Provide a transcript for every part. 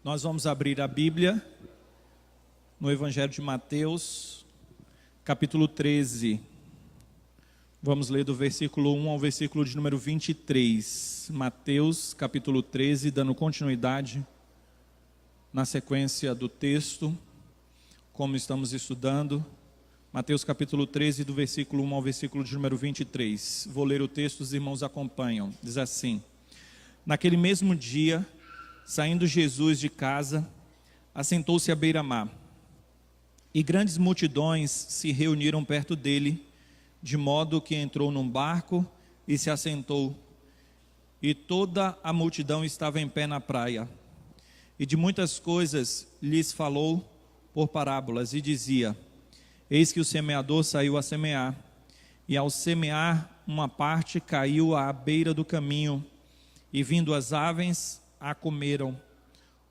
Nós vamos abrir a Bíblia no Evangelho de Mateus, capítulo 13. Vamos ler do versículo 1 ao versículo de número 23. Mateus, capítulo 13, dando continuidade na sequência do texto, como estamos estudando. Mateus, capítulo 13, do versículo 1 ao versículo de número 23. Vou ler o texto, os irmãos acompanham. Diz assim: Naquele mesmo dia, saindo Jesus de casa, assentou-se à beira-mar, e grandes multidões se reuniram perto dele, de modo que entrou num barco e se assentou, e toda a multidão estava em pé na praia. E de muitas coisas lhes falou por parábolas, e dizia: Eis que o semeador saiu a semear, e ao semear uma parte caiu à beira do caminho, e vindo as aves a comeram.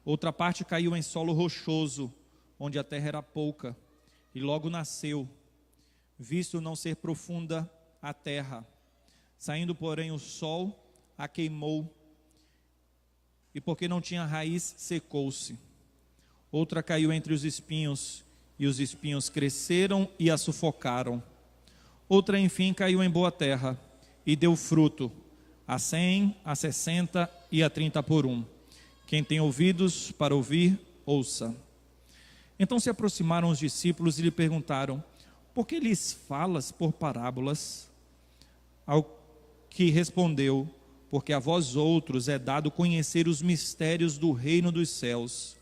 Outra parte caiu em solo rochoso, onde a terra era pouca, e logo nasceu, visto não ser profunda a terra. Saindo, porém, o sol a queimou, e porque não tinha raiz, secou-se. Outra caiu entre os espinhos, e os espinhos cresceram e a sufocaram. Outra, enfim, caiu em boa terra, e deu fruto, a 100, a 60 e a 30 por um. Quem tem ouvidos para ouvir, ouça. Então se aproximaram os discípulos e lhe perguntaram: Por que lhes falas por parábolas? Ao que respondeu: Porque a vós outros é dado conhecer os mistérios do reino dos céus,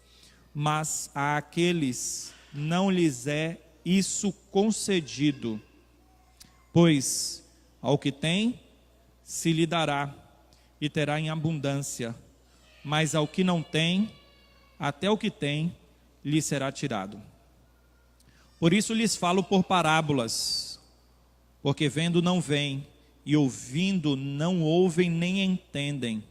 mas a aqueles não lhes é isso concedido. Pois ao que tem, se lhe dará, e terá em abundância, mas ao que não tem, até o que tem, lhe será tirado. Por isso lhes falo por parábolas, porque vendo não veem, e ouvindo não ouvem nem entendem,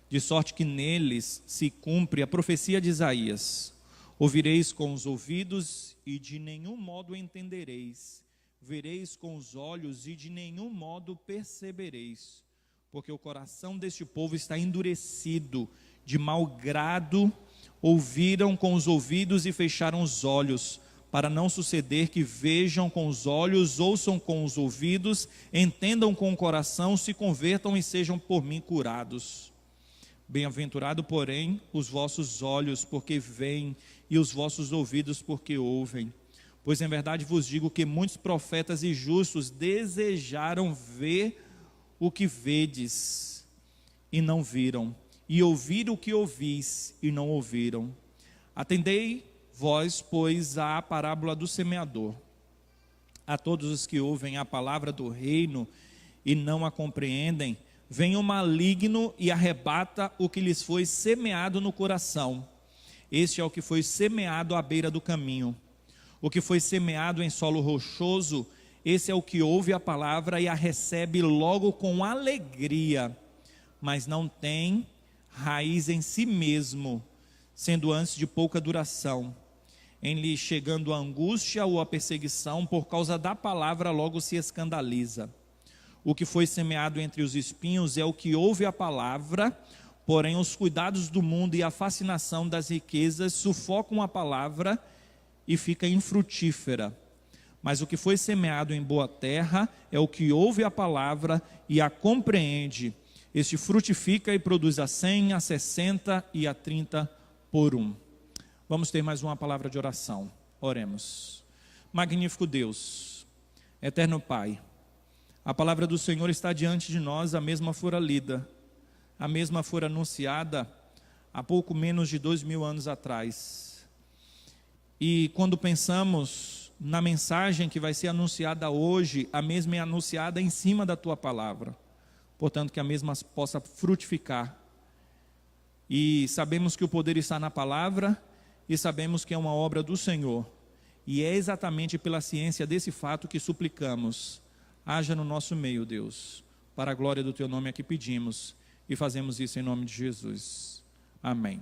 de sorte que neles se cumpre a profecia de Isaías: Ouvireis com os ouvidos e de nenhum modo entendereis, vereis com os olhos e de nenhum modo percebereis, porque o coração deste povo está endurecido, de mau grado ouviram com os ouvidos e fecharam os olhos, para não suceder que vejam com os olhos, ouçam com os ouvidos, entendam com o coração, se convertam e sejam por mim curados. Bem-aventurado, porém, os vossos olhos, porque veem, e os vossos ouvidos, porque ouvem. Pois em verdade vos digo que muitos profetas e justos desejaram ver o que vedes e não viram, e ouvir o que ouvis e não ouviram. Atendei vós, pois, à parábola do semeador. A todos os que ouvem a palavra do reino e não a compreendem, vem o maligno e arrebata o que lhes foi semeado no coração. Este é o que foi semeado à beira do caminho. O que foi semeado em solo rochoso, esse é o que ouve a palavra e a recebe logo com alegria, mas não tem raiz em si mesmo, sendo antes de pouca duração. Em lhe chegando a angústia ou a perseguição, por causa da palavra, logo se escandaliza. O que foi semeado entre os espinhos é o que ouve a palavra, porém os cuidados do mundo e a fascinação das riquezas sufocam a palavra e fica infrutífera. Mas o que foi semeado em boa terra é o que ouve a palavra e a compreende. Este frutifica e produz a 100, a 60 e a 30 por um. Vamos ter mais uma palavra de oração. Oremos. Magnífico Deus, eterno Pai, a palavra do Senhor está diante de nós, a mesma fora lida, a mesma fora anunciada há pouco menos de 2000 anos atrás. E quando pensamos na mensagem que vai ser anunciada hoje, a mesma é anunciada em cima da Tua palavra. Portanto, que a mesma possa frutificar. E sabemos que o poder está na palavra, e sabemos que é uma obra do Senhor. E é exatamente pela ciência desse fato que suplicamos. Haja no nosso meio, Deus, para a glória do Teu nome aqui pedimos, e fazemos isso em nome de Jesus. Amém.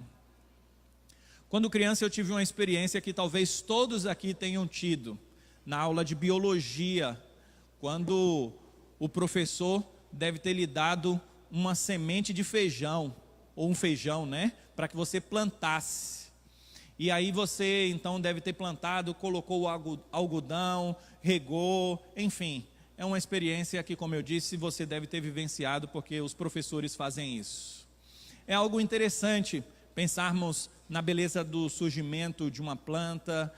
Quando criança eu tive uma experiência que talvez todos aqui tenham tido, na aula de biologia, quando o professor deve ter lhe dado uma semente de feijão, ou um feijão, né? para que você plantasse. E aí você então deve ter plantado, colocou o algodão, regou, enfim. É uma experiência que, como eu disse, você deve ter vivenciado, porque os professores fazem isso. É algo interessante pensarmos na beleza do surgimento de uma planta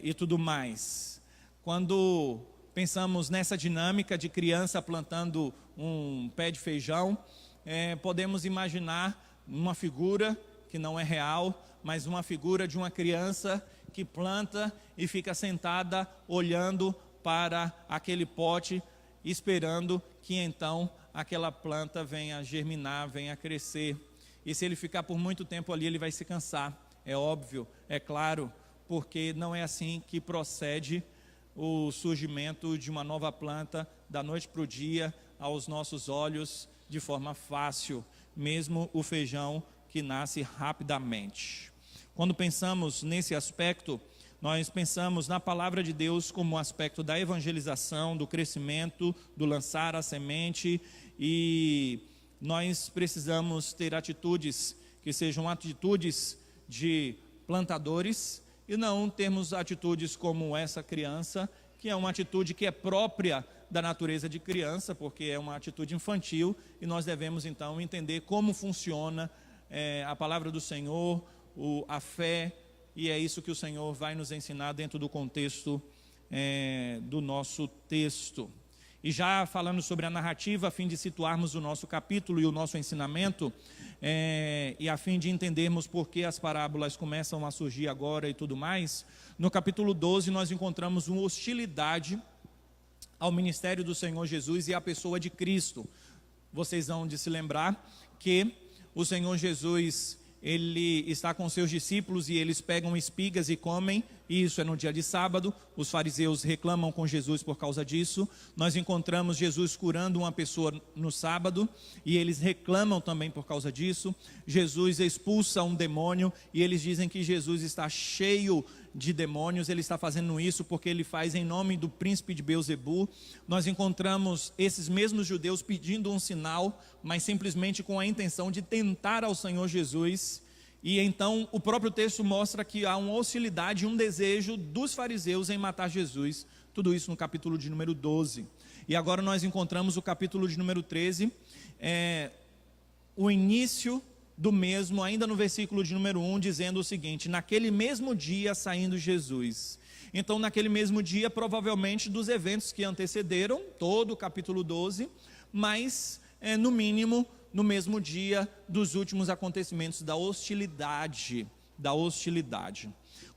e tudo mais. Quando pensamos nessa dinâmica de criança plantando um pé de feijão, podemos imaginar uma figura que não é real, mas uma figura de uma criança que planta e fica sentada olhando para aquele pote, esperando que então aquela planta venha germinar, venha crescer. E se ele ficar por muito tempo ali, ele vai se cansar. É óbvio, é claro, porque não é assim que procede o surgimento de uma nova planta da noite para o dia, aos nossos olhos, de forma fácil, mesmo o feijão que nasce rapidamente. Quando pensamos nesse aspecto, nós pensamos na palavra de Deus como um aspecto da evangelização, do crescimento, do lançar a semente, e nós precisamos ter atitudes que sejam atitudes de plantadores e não termos atitudes como essa criança, que é uma atitude que é própria da natureza de criança, porque é uma atitude infantil, e nós devemos então entender como funciona a palavra do Senhor, a fé, e é isso que o Senhor vai nos ensinar dentro do contexto do nosso texto. E já falando sobre a narrativa, a fim de situarmos o nosso capítulo e o nosso ensinamento, e a fim de entendermos por que as parábolas começam a surgir agora e tudo mais, no capítulo 12 nós encontramos uma hostilidade ao ministério do Senhor Jesus e à pessoa de Cristo. Vocês vão de se lembrar que o Senhor Jesus, ele está com seus discípulos e eles pegam espigas e comem, e isso é no dia de sábado. Os fariseus reclamam com Jesus por causa disso. Nós encontramos Jesus curando uma pessoa no sábado, e eles reclamam também por causa disso. Jesus expulsa um demônio, e eles dizem que Jesus está cheio de demônios, ele está fazendo isso porque ele faz em nome do príncipe de Beelzebu. Nós encontramos esses mesmos judeus pedindo um sinal, mas simplesmente com a intenção de tentar ao Senhor Jesus. E então o próprio texto mostra que há uma hostilidade, um desejo dos fariseus em matar Jesus. Tudo isso no capítulo de número 12. E agora nós encontramos o capítulo de número 13, o início do mesmo, ainda no versículo de número 1, dizendo o seguinte: naquele mesmo dia saindo Jesus. Então naquele mesmo dia, provavelmente dos eventos que antecederam todo o capítulo 12, mas no mínimo no mesmo dia dos últimos acontecimentos da hostilidade.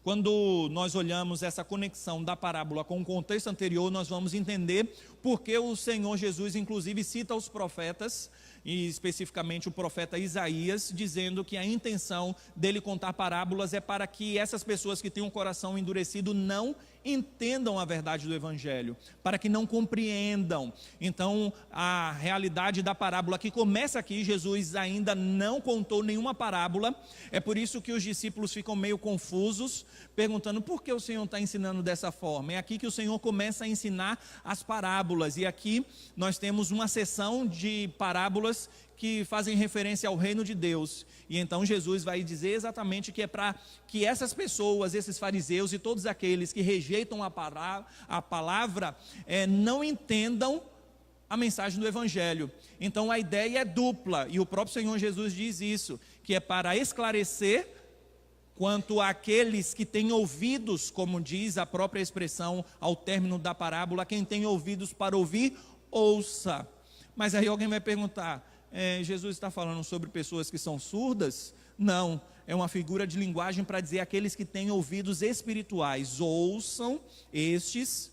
Quando nós olhamos essa conexão da parábola com o contexto anterior, nós vamos entender por que o Senhor Jesus inclusive cita os profetas, e especificamente o profeta Isaías, dizendo que a intenção dele contar parábolas é para que essas pessoas que têm um coração endurecido não entendam a verdade do Evangelho, para que não compreendam. Então a realidade da parábola que começa aqui, Jesus ainda não contou nenhuma parábola, é por isso que os discípulos ficam meio confusos, perguntando por que o Senhor está ensinando dessa forma. É aqui que o Senhor começa a ensinar as parábolas, e aqui nós temos uma seção de parábolas que fazem referência ao reino de Deus, e então Jesus vai dizer exatamente que é para que essas pessoas, esses fariseus e todos aqueles que rejeitam a palavra, não entendam a mensagem do Evangelho. Então a ideia é dupla, e o próprio Senhor Jesus diz isso, que é para esclarecer quanto àqueles que têm ouvidos, como diz a própria expressão ao término da parábola: quem tem ouvidos para ouvir, ouça. Mas aí alguém vai perguntar, Jesus está falando sobre pessoas que são surdas? Não, é uma figura de linguagem para dizer aqueles que têm ouvidos espirituais. Ouçam estes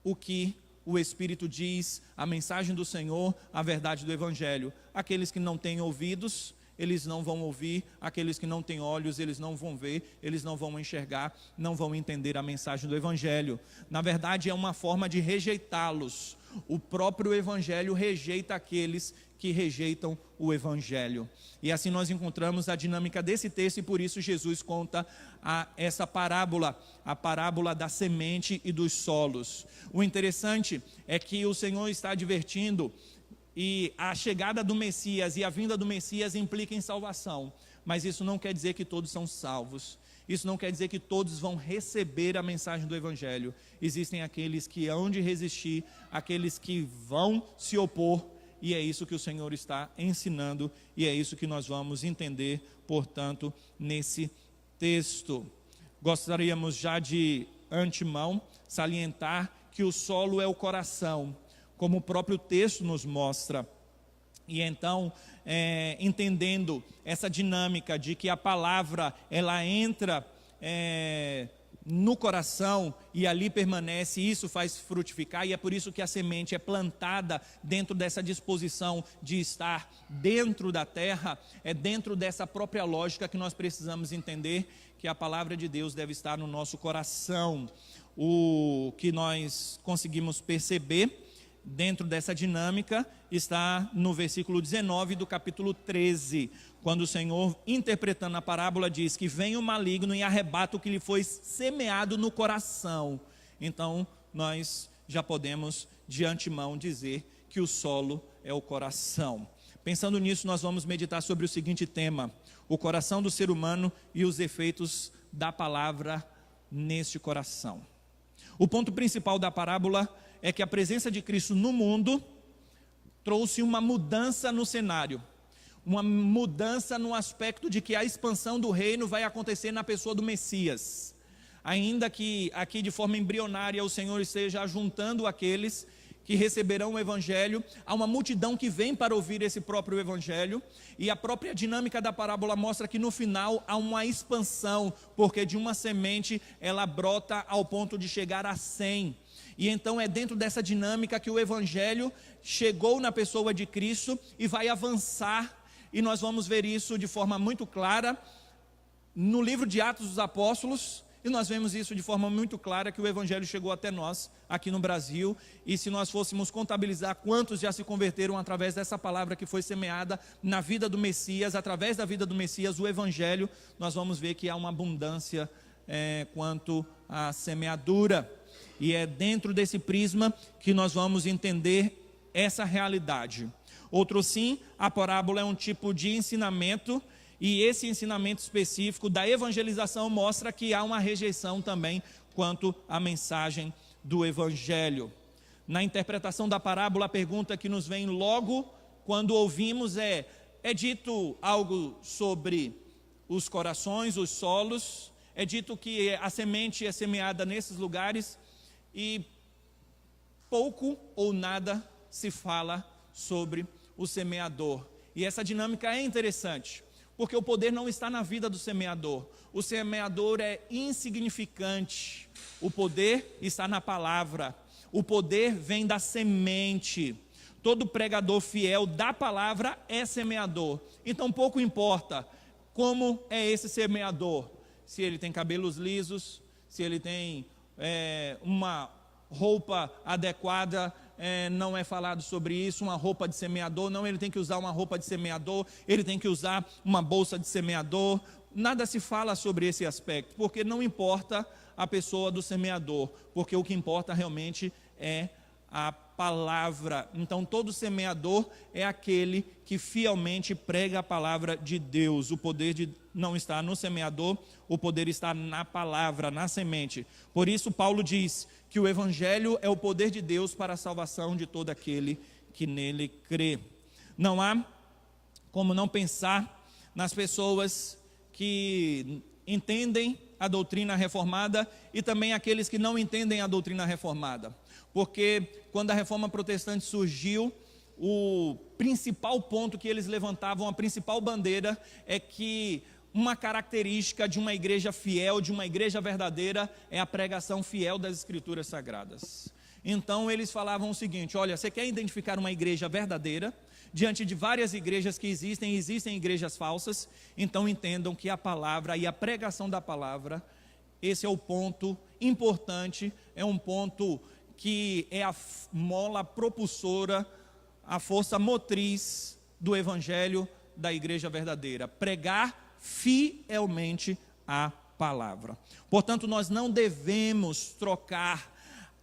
o que o Espírito diz, a mensagem do Senhor, a verdade do Evangelho. Aqueles que não têm ouvidos, eles não vão ouvir. Aqueles que não têm olhos, eles não vão ver, eles não vão enxergar, não vão entender a mensagem do Evangelho. Na verdade é uma forma de rejeitá-los. O próprio Evangelho rejeita aqueles que rejeitam o Evangelho. E assim nós encontramos a dinâmica desse texto, e por isso Jesus conta essa parábola, a parábola da semente e dos solos. O interessante é que o Senhor está advertindo, e a chegada do Messias e a vinda do Messias implica em salvação, mas isso não quer dizer que todos são salvos. Isso não quer dizer que todos vão receber a mensagem do Evangelho. Existem aqueles que hão de resistir, aqueles que vão se opor, e é isso que o Senhor está ensinando, e é isso que nós vamos entender, portanto, nesse texto. Gostaríamos já de antemão salientar que o solo é o coração, como o próprio texto nos mostra. E então, entendendo essa dinâmica de que a palavra, ela entra no coração e ali permanece, e isso faz frutificar, e é por isso que a semente é plantada dentro dessa disposição de estar dentro da terra. É dentro dessa própria lógica que nós precisamos entender que a palavra de Deus deve estar no nosso coração. O que nós conseguimos perceber dentro dessa dinâmica está no versículo 19 do capítulo 13, quando o Senhor, interpretando a parábola, diz que vem o maligno e arrebata o que lhe foi semeado no coração. Então, nós já podemos de antemão dizer que o solo é o coração. Pensando nisso, nós vamos meditar sobre o seguinte tema: o coração do ser humano e os efeitos da palavra neste coração. O ponto principal da parábola é que a presença de Cristo no mundo trouxe uma mudança no cenário, uma mudança no aspecto de que a expansão do reino vai acontecer na pessoa do Messias. Ainda que aqui de forma embrionária o Senhor esteja ajuntando aqueles que receberão o Evangelho, há uma multidão que vem para ouvir esse próprio Evangelho, e a própria dinâmica da parábola mostra que no final há uma expansão, porque de uma semente ela brota ao ponto de chegar a 100. E então é dentro dessa dinâmica que o Evangelho chegou na pessoa de Cristo e vai avançar, e nós vamos ver isso de forma muito clara no livro de Atos dos Apóstolos, e nós vemos isso de forma muito clara, que o Evangelho chegou até nós, aqui no Brasil, e se nós fôssemos contabilizar quantos já se converteram através dessa palavra que foi semeada na vida do Messias, através da vida do Messias, o Evangelho, nós vamos ver que há uma abundância quanto à semeadura. E é dentro desse prisma que nós vamos entender essa realidade. Outro sim, a parábola é um tipo de ensinamento, e esse ensinamento específico da evangelização mostra que há uma rejeição também quanto à mensagem do Evangelho. Na interpretação da parábola, a pergunta que nos vem logo quando ouvimos é dito algo sobre os corações, os solos, é dito que a semente é semeada nesses lugares, e pouco ou nada se fala sobre o semeador. E essa dinâmica é interessante, porque o poder não está na vida do semeador. O semeador é insignificante. O poder está na palavra. O poder vem da semente. Todo pregador fiel da palavra é semeador. Então pouco importa como é esse semeador. Se ele tem cabelos lisos, se ele tem uma roupa adequada, não é falado sobre isso. Uma roupa de semeador, não, ele tem que usar uma roupa de semeador, ele tem que usar uma bolsa de semeador. Nada se fala sobre esse aspecto, porque não importa a pessoa do semeador, porque o que importa realmente é a palavra. Então todo semeador é aquele que fielmente prega a palavra de Deus. O poder não está no semeador, o poder está na palavra, na semente. Por isso Paulo diz que o Evangelho é o poder de Deus para a salvação de todo aquele que nele crê. Não há como não pensar nas pessoas que entendem a doutrina reformada e também aqueles que não entendem a doutrina reformada. Porque quando a reforma protestante surgiu, o principal ponto que eles levantavam, a principal bandeira, é que uma característica de uma igreja fiel, de uma igreja verdadeira, é a pregação fiel das Escrituras Sagradas. Então eles falavam o seguinte: olha, você quer identificar uma igreja verdadeira, diante de várias igrejas que existem igrejas falsas, então entendam que a palavra e a pregação da palavra, esse é o ponto importante, é um ponto que é a mola propulsora, a força motriz do Evangelho da igreja verdadeira. Pregar fielmente a palavra. Portanto, nós não devemos trocar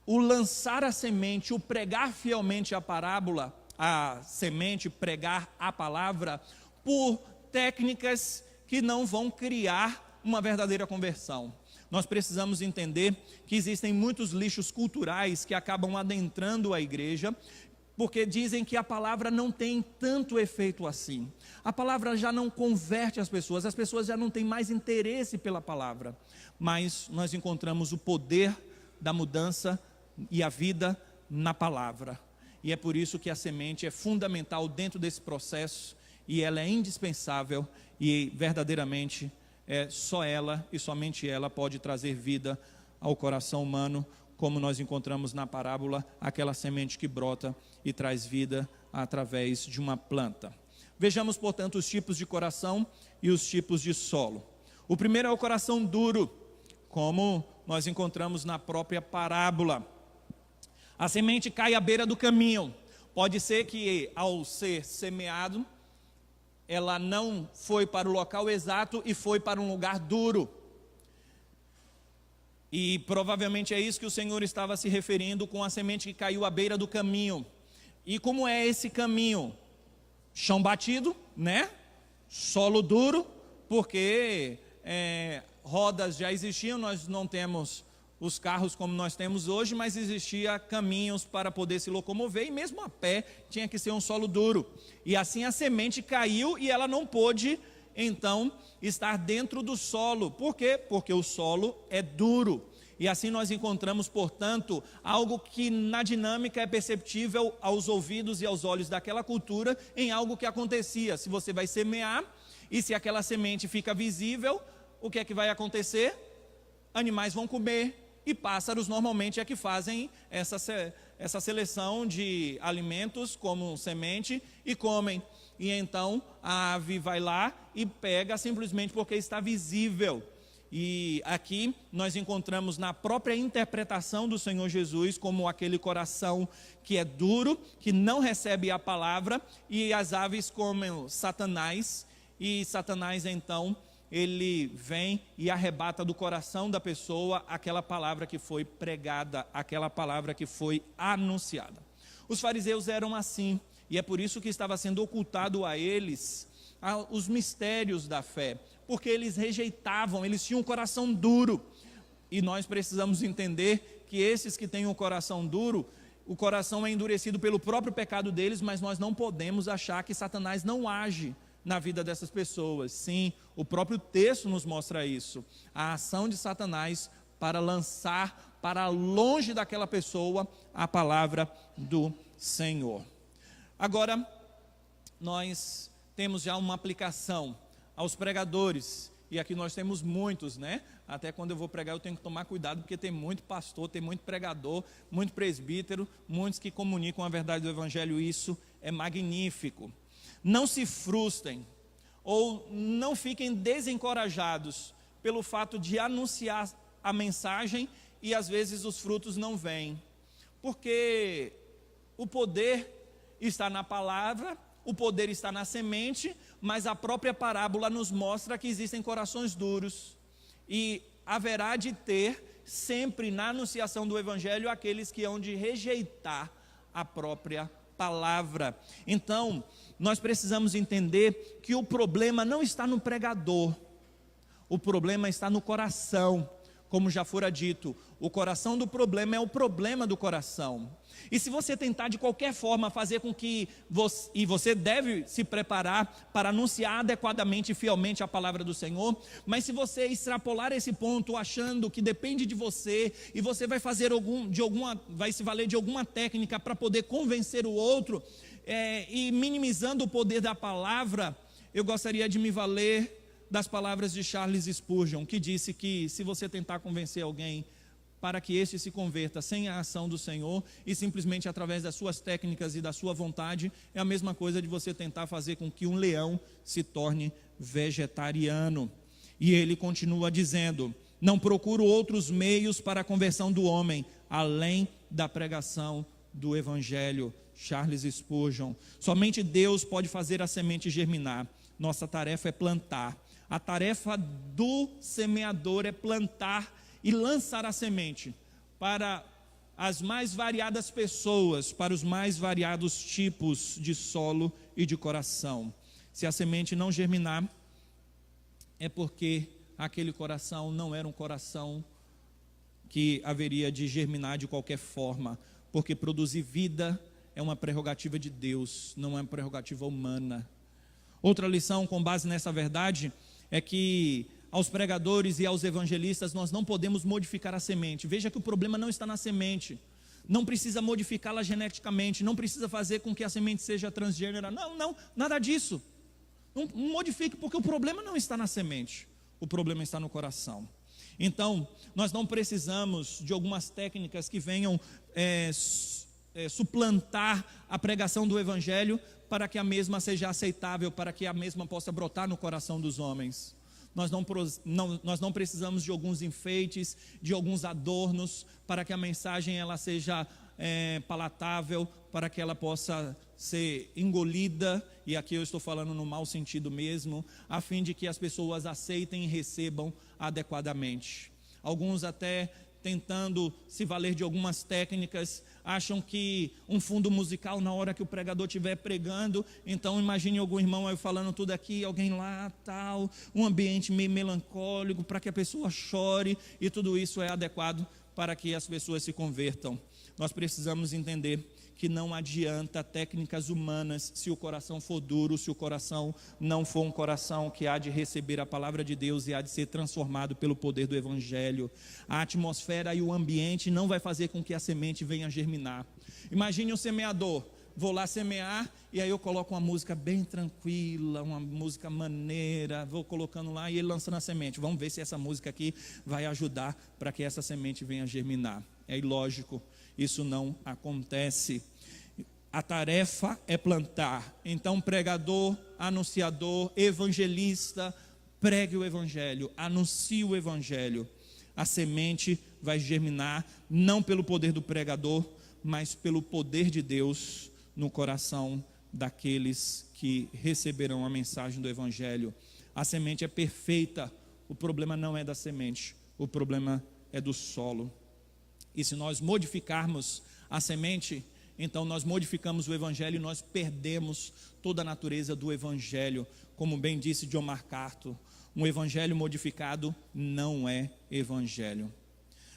o lançar a semente, o pregar fielmente a parábola, a semente, pregar a palavra, por técnicas que não vão criar uma verdadeira conversão. Nós precisamos entender que existem muitos lixos culturais que acabam adentrando a igreja, porque dizem que a palavra não tem tanto efeito assim. A palavra já não converte as pessoas já não têm mais interesse pela palavra. Mas nós encontramos o poder da mudança e a vida na palavra. E é por isso que a semente é fundamental dentro desse processo, e ela é indispensável, e verdadeiramente só ela e somente ela pode trazer vida ao coração humano, como nós encontramos na parábola, aquela semente que brota e traz vida através de uma planta. Vejamos, portanto, os tipos de coração e os tipos de solo. O primeiro é o coração duro, como nós encontramos na própria parábola. A semente cai à beira do caminho. Pode ser que, ao ser semeado, ela não foi para o local exato e foi para um lugar duro. E provavelmente é isso que o Senhor estava se referindo com a semente que caiu à beira do caminho. E como é esse caminho? Chão batido, né? Solo duro, porque rodas já existiam, nós não temos os carros como nós temos hoje, mas existia caminhos para poder se locomover, e mesmo a pé tinha que ser um solo duro. E assim a semente caiu e ela não pôde, então, estar dentro do solo. Por quê? Porque o solo é duro. E assim nós encontramos, portanto, algo que na dinâmica é perceptível aos ouvidos e aos olhos daquela cultura, em algo que acontecia. Se você vai semear, e se aquela semente fica visível, o que é que vai acontecer? Animais vão comer, e pássaros normalmente é que fazem essa seleção de alimentos como semente e comem. E então a ave vai lá e pega simplesmente porque está visível. E aqui nós encontramos na própria interpretação do Senhor Jesus como aquele coração que é duro, que não recebe a palavra, e as aves comem Satanás, e Satanás então ele vem e arrebata do coração da pessoa aquela palavra que foi pregada, aquela palavra que foi anunciada. Os fariseus eram assim, e é por isso que estava sendo ocultado a eles os mistérios da fé, porque eles rejeitavam, eles tinham um coração duro. E nós precisamos entender que esses que têm um coração duro, o coração é endurecido pelo próprio pecado deles, mas nós não podemos achar que Satanás não age na vida dessas pessoas. Sim, o próprio texto nos mostra isso, a ação de Satanás para lançar para longe daquela pessoa a palavra do Senhor. Agora, nós temos já uma aplicação aos pregadores, e aqui nós temos muitos, né? Até quando eu vou pregar eu tenho que tomar cuidado, porque tem muito pastor, tem muito pregador, muito presbítero, muitos que comunicam a verdade do Evangelho. Isso é magnífico. Não se frustrem, ou não fiquem desencorajados pelo fato de anunciar a mensagem e às vezes os frutos não vêm, porque o poder está na palavra, o poder está na semente, mas a própria parábola nos mostra que existem corações duros, e haverá de ter sempre na anunciação do Evangelho aqueles que hão de rejeitar a própria palavra. Então, nós precisamos entender que o problema não está no pregador, o problema está no coração. Como já fora dito, o coração do problema é o problema do coração. E se você tentar de qualquer forma fazer com que você deve se preparar para anunciar adequadamente e fielmente a palavra do Senhor, mas se você extrapolar esse ponto achando que depende de você, e você vai fazer vai se valer de alguma técnica para poder convencer o outro, e minimizando o poder da palavra, eu gostaria de me valer das palavras de Charles Spurgeon, que disse que se você tentar convencer alguém para que este se converta sem a ação do Senhor e simplesmente através das suas técnicas e da sua vontade, é a mesma coisa de você tentar fazer com que um leão se torne vegetariano. E ele continua dizendo: não procuro outros meios para a conversão do homem, além da pregação do Evangelho. Charles Spurgeon. Somente Deus pode fazer a semente germinar. Nossa tarefa é plantar. A tarefa do semeador é plantar e lançar a semente para as mais variadas pessoas, para os mais variados tipos de solo e de coração. Se a semente não germinar, é porque aquele coração não era um coração que haveria de germinar de qualquer forma, porque produzir vida é uma prerrogativa de Deus, não é uma prerrogativa humana. Outra lição com base nessa verdade é que aos pregadores e aos evangelistas nós não podemos modificar a semente. Veja que o problema não está na semente, não precisa modificá-la geneticamente, não precisa fazer com que a semente seja transgênera, não, nada disso. Não modifique, porque o problema não está na semente, o problema está no coração. Então, nós não precisamos de algumas técnicas que venham suplantar a pregação do Evangelho para que a mesma seja aceitável, para que a mesma possa brotar no coração dos homens. Nós não precisamos de alguns enfeites, de alguns adornos, para que a mensagem ela seja palatável, para que ela possa ser engolida, e aqui eu estou falando no mau sentido mesmo, a fim de que as pessoas aceitem e recebam adequadamente. Alguns até tentando se valer de algumas técnicas, acham que um fundo musical na hora que o pregador estiver pregando, então imagine algum irmão aí falando tudo aqui, alguém lá, tal, um ambiente meio melancólico, para que a pessoa chore, e tudo isso é adequado para que as pessoas se convertam. Nós precisamos entender que não adianta técnicas humanas se o coração for duro, se o coração não for um coração que há de receber a palavra de Deus e há de ser transformado pelo poder do Evangelho. A atmosfera e o ambiente não vai fazer com que a semente venha germinar. Imagine um semeador, vou lá semear e aí eu coloco uma música bem tranquila, uma música maneira, vou colocando lá e ele lançando a semente. Vamos ver se essa música aqui vai ajudar para que essa semente venha germinar. É ilógico. Isso não acontece. A tarefa é plantar. Então, pregador, anunciador, evangelista, pregue o Evangelho, anuncie o Evangelho. A semente vai germinar, não pelo poder do pregador, mas pelo poder de Deus no coração daqueles que receberão a mensagem do Evangelho. A semente é perfeita, o problema não é da semente, o problema é do solo. E se nós modificarmos a semente, então nós modificamos o Evangelho e nós perdemos toda a natureza do Evangelho. Como bem disse John MacArthur, um Evangelho modificado não é Evangelho.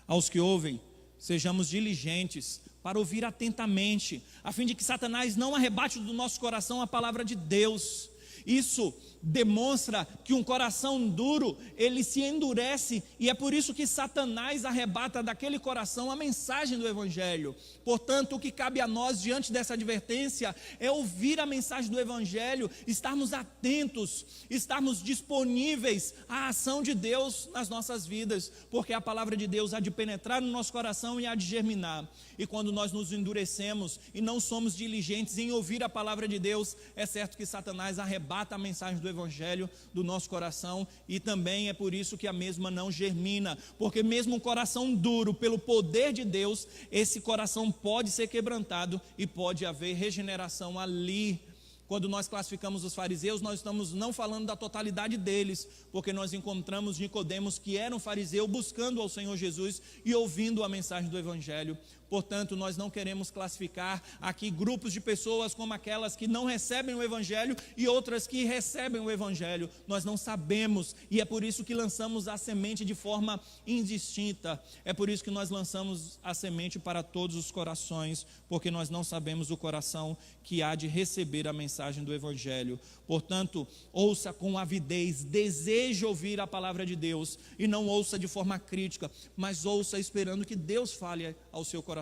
Aos que ouvem, sejamos diligentes para ouvir atentamente, a fim de que Satanás não arrebate do nosso coração a palavra de Deus. Isso demonstra que um coração duro, ele se endurece, e é por isso que Satanás arrebata daquele coração a mensagem do Evangelho. Portanto, o que cabe a nós diante dessa advertência é ouvir a mensagem do Evangelho, estarmos atentos, estarmos disponíveis à ação de Deus nas nossas vidas, porque a palavra de Deus há de penetrar no nosso coração e há de germinar. E quando nós nos endurecemos e não somos diligentes em ouvir a palavra de Deus, é certo que Satanás arrebata a mensagem do Evangelho do nosso coração, e também é por isso que a mesma não germina, porque mesmo um coração duro, pelo poder de Deus, esse coração pode ser quebrantado e pode haver regeneração ali. Quando nós classificamos os fariseus, nós estamos não falando da totalidade deles, porque nós encontramos Nicodemos, que era um fariseu, buscando ao Senhor Jesus e ouvindo a mensagem do Evangelho. Portanto, nós não queremos classificar aqui grupos de pessoas como aquelas que não recebem o Evangelho e outras que recebem o Evangelho. Nós não sabemos, e é por isso que lançamos a semente de forma indistinta. É por isso que nós lançamos a semente para todos os corações, porque nós não sabemos o coração que há de receber a mensagem do Evangelho. Portanto, ouça com avidez, deseje ouvir a palavra de Deus, e não ouça de forma crítica, mas ouça esperando que Deus fale ao seu coração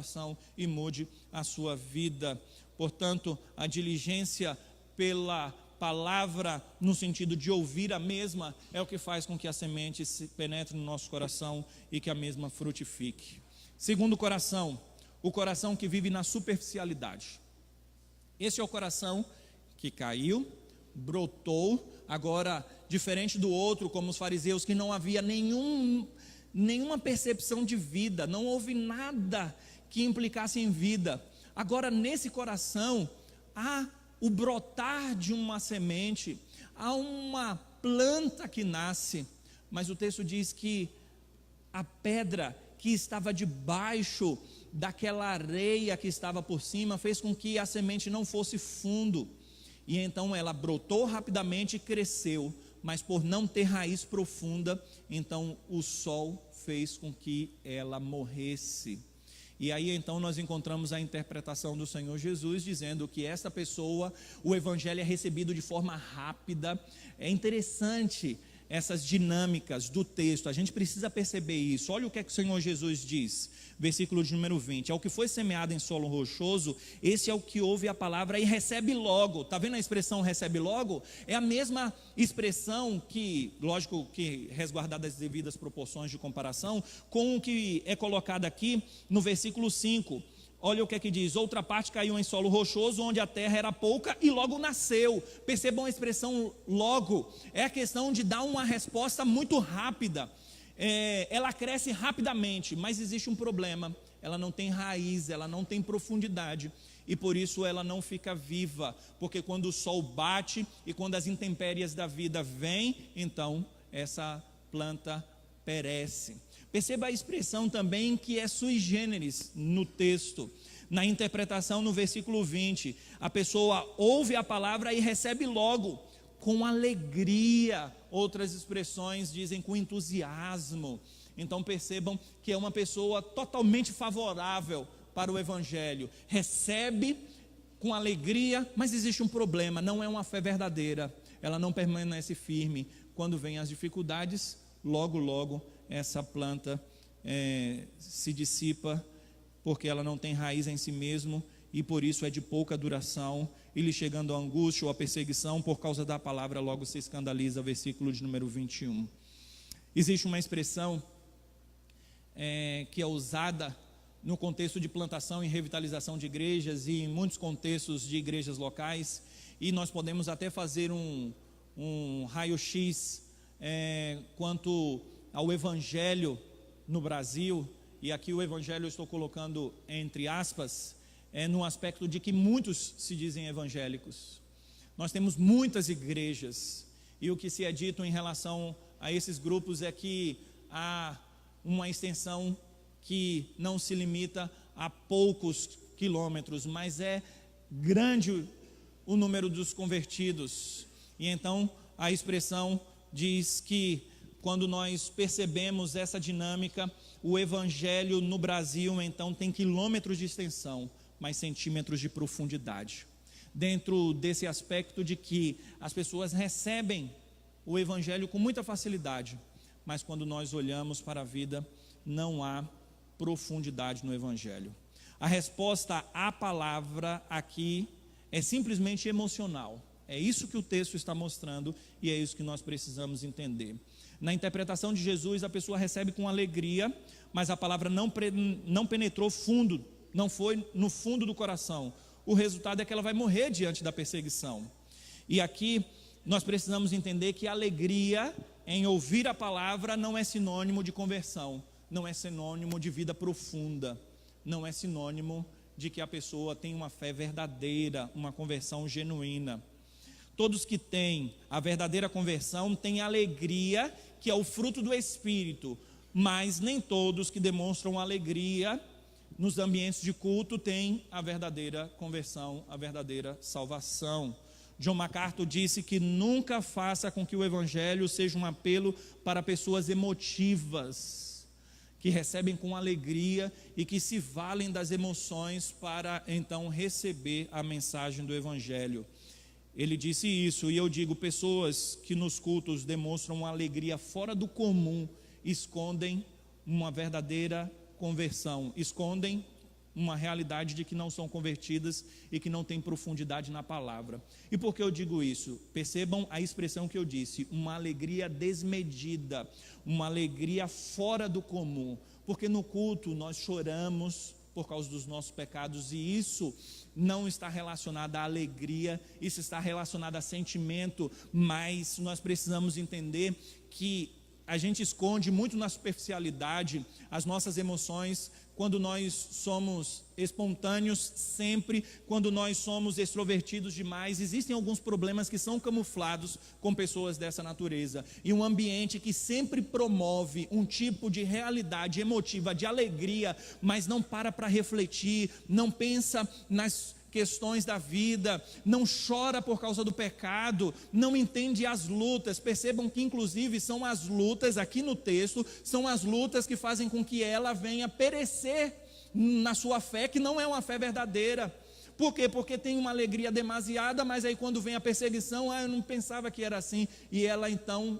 e mude a sua vida. Portanto, a diligência pela palavra, no sentido de ouvir a mesma, é o que faz com que a semente se penetre no nosso coração e que a mesma frutifique. Segundo coração, o coração que vive na superficialidade. Esse é o coração que caiu, brotou, agora diferente do outro, como os fariseus, que não havia nenhuma percepção de vida, não houve nada que implicasse em vida. Agora, nesse coração, há o brotar de uma semente, há uma planta que nasce, mas o texto diz que a pedra que estava debaixo daquela areia que estava por cima fez com que a semente não fosse fundo, e então ela brotou rapidamente e cresceu, mas por não ter raiz profunda, então o sol fez com que ela morresse. E aí então nós encontramos a interpretação do Senhor Jesus dizendo que esta pessoa, o evangelho é recebido de forma rápida. É interessante essas dinâmicas do texto, a gente precisa perceber isso. Olha o que é que o Senhor Jesus diz, versículo de número 20: ao que foi semeado em solo rochoso, esse é o que ouve a palavra e recebe logo. Está vendo a expressão recebe logo? É a mesma expressão que, lógico que resguardada as devidas proporções de comparação, com o que é colocado aqui no versículo 5. Olha o que é que diz: outra parte caiu em solo rochoso, onde a terra era pouca e logo nasceu. Percebam a expressão logo, é a questão de dar uma resposta muito rápida. Ela cresce rapidamente, mas existe um problema: ela não tem raiz, ela não tem profundidade, e por isso ela não fica viva, porque quando o sol bate e quando as intempéries da vida vêm, então essa planta perece. Perceba a expressão também que é sui generis no texto, na interpretação no versículo 20, a pessoa ouve a palavra e recebe logo, com alegria. Outras expressões dizem com entusiasmo. Então percebam que é uma pessoa totalmente favorável para o evangelho, recebe com alegria, mas existe um problema: não é uma fé verdadeira, ela não permanece firme. Quando vêm as dificuldades, logo essa planta se dissipa, porque ela não tem raiz em si mesmo, e por isso é de pouca duração, e lhe chegando a angústia ou a perseguição por causa da palavra, logo se escandaliza. Versículo de número 21. Existe uma expressão que é usada no contexto de plantação e revitalização de igrejas, e em muitos contextos de igrejas locais, e nós podemos até fazer um raio-x quanto ao evangelho no Brasil. E aqui o evangelho eu estou colocando entre aspas, no aspecto de que muitos se dizem evangélicos. Nós temos muitas igrejas, e o que se é dito em relação a esses grupos é que há uma extensão que não se limita a poucos quilômetros, mas é grande o número dos convertidos. E então a expressão diz que quando nós percebemos essa dinâmica, o evangelho no Brasil então tem quilômetros de extensão, mas centímetros de profundidade. Dentro desse aspecto de que as pessoas recebem o evangelho com muita facilidade, mas quando nós olhamos para a vida, não há profundidade no evangelho. A resposta à palavra aqui é simplesmente emocional. É isso que o texto está mostrando, e é isso que nós precisamos entender. Na interpretação de Jesus, a pessoa recebe com alegria, mas a palavra não penetrou fundo, não foi no fundo do coração. O resultado é que ela vai morrer diante da perseguição. E aqui nós precisamos entender que a alegria em ouvir a palavra não é sinônimo de conversão, não é sinônimo de vida profunda, não é sinônimo de que a pessoa tem uma fé verdadeira, uma conversão genuína. Todos que têm a verdadeira conversão têm alegria, que é o fruto do Espírito, mas nem todos que demonstram alegria nos ambientes de culto têm a verdadeira conversão, a verdadeira salvação. John MacArthur disse que nunca faça com que o evangelho seja um apelo para pessoas emotivas, que recebem com alegria e que se valem das emoções para então receber a mensagem do evangelho. Ele disse isso, e eu digo: pessoas que nos cultos demonstram uma alegria fora do comum, escondem uma verdadeira conversão, escondem uma realidade de que não são convertidas e que não têm profundidade na palavra. E por que eu digo isso? Percebam a expressão que eu disse: uma alegria desmedida, uma alegria fora do comum, porque no culto nós choramos por causa dos nossos pecados, e isso não está relacionado à alegria, isso está relacionado a sentimento, mas nós precisamos entender que a gente esconde muito na superficialidade as nossas emoções quando nós somos espontâneos sempre, quando nós somos extrovertidos demais. Existem alguns problemas que são camuflados com pessoas dessa natureza, e um ambiente que sempre promove um tipo de realidade emotiva, de alegria, mas não para refletir, não pensa nas questões da vida, não chora por causa do pecado, não entende as lutas. Percebam que inclusive são as lutas, aqui no texto, são as lutas que fazem com que ela venha perecer na sua fé, que não é uma fé verdadeira. Por quê? Porque tem uma alegria demasiada, mas aí quando vem a perseguição, eu não pensava que era assim, e ela então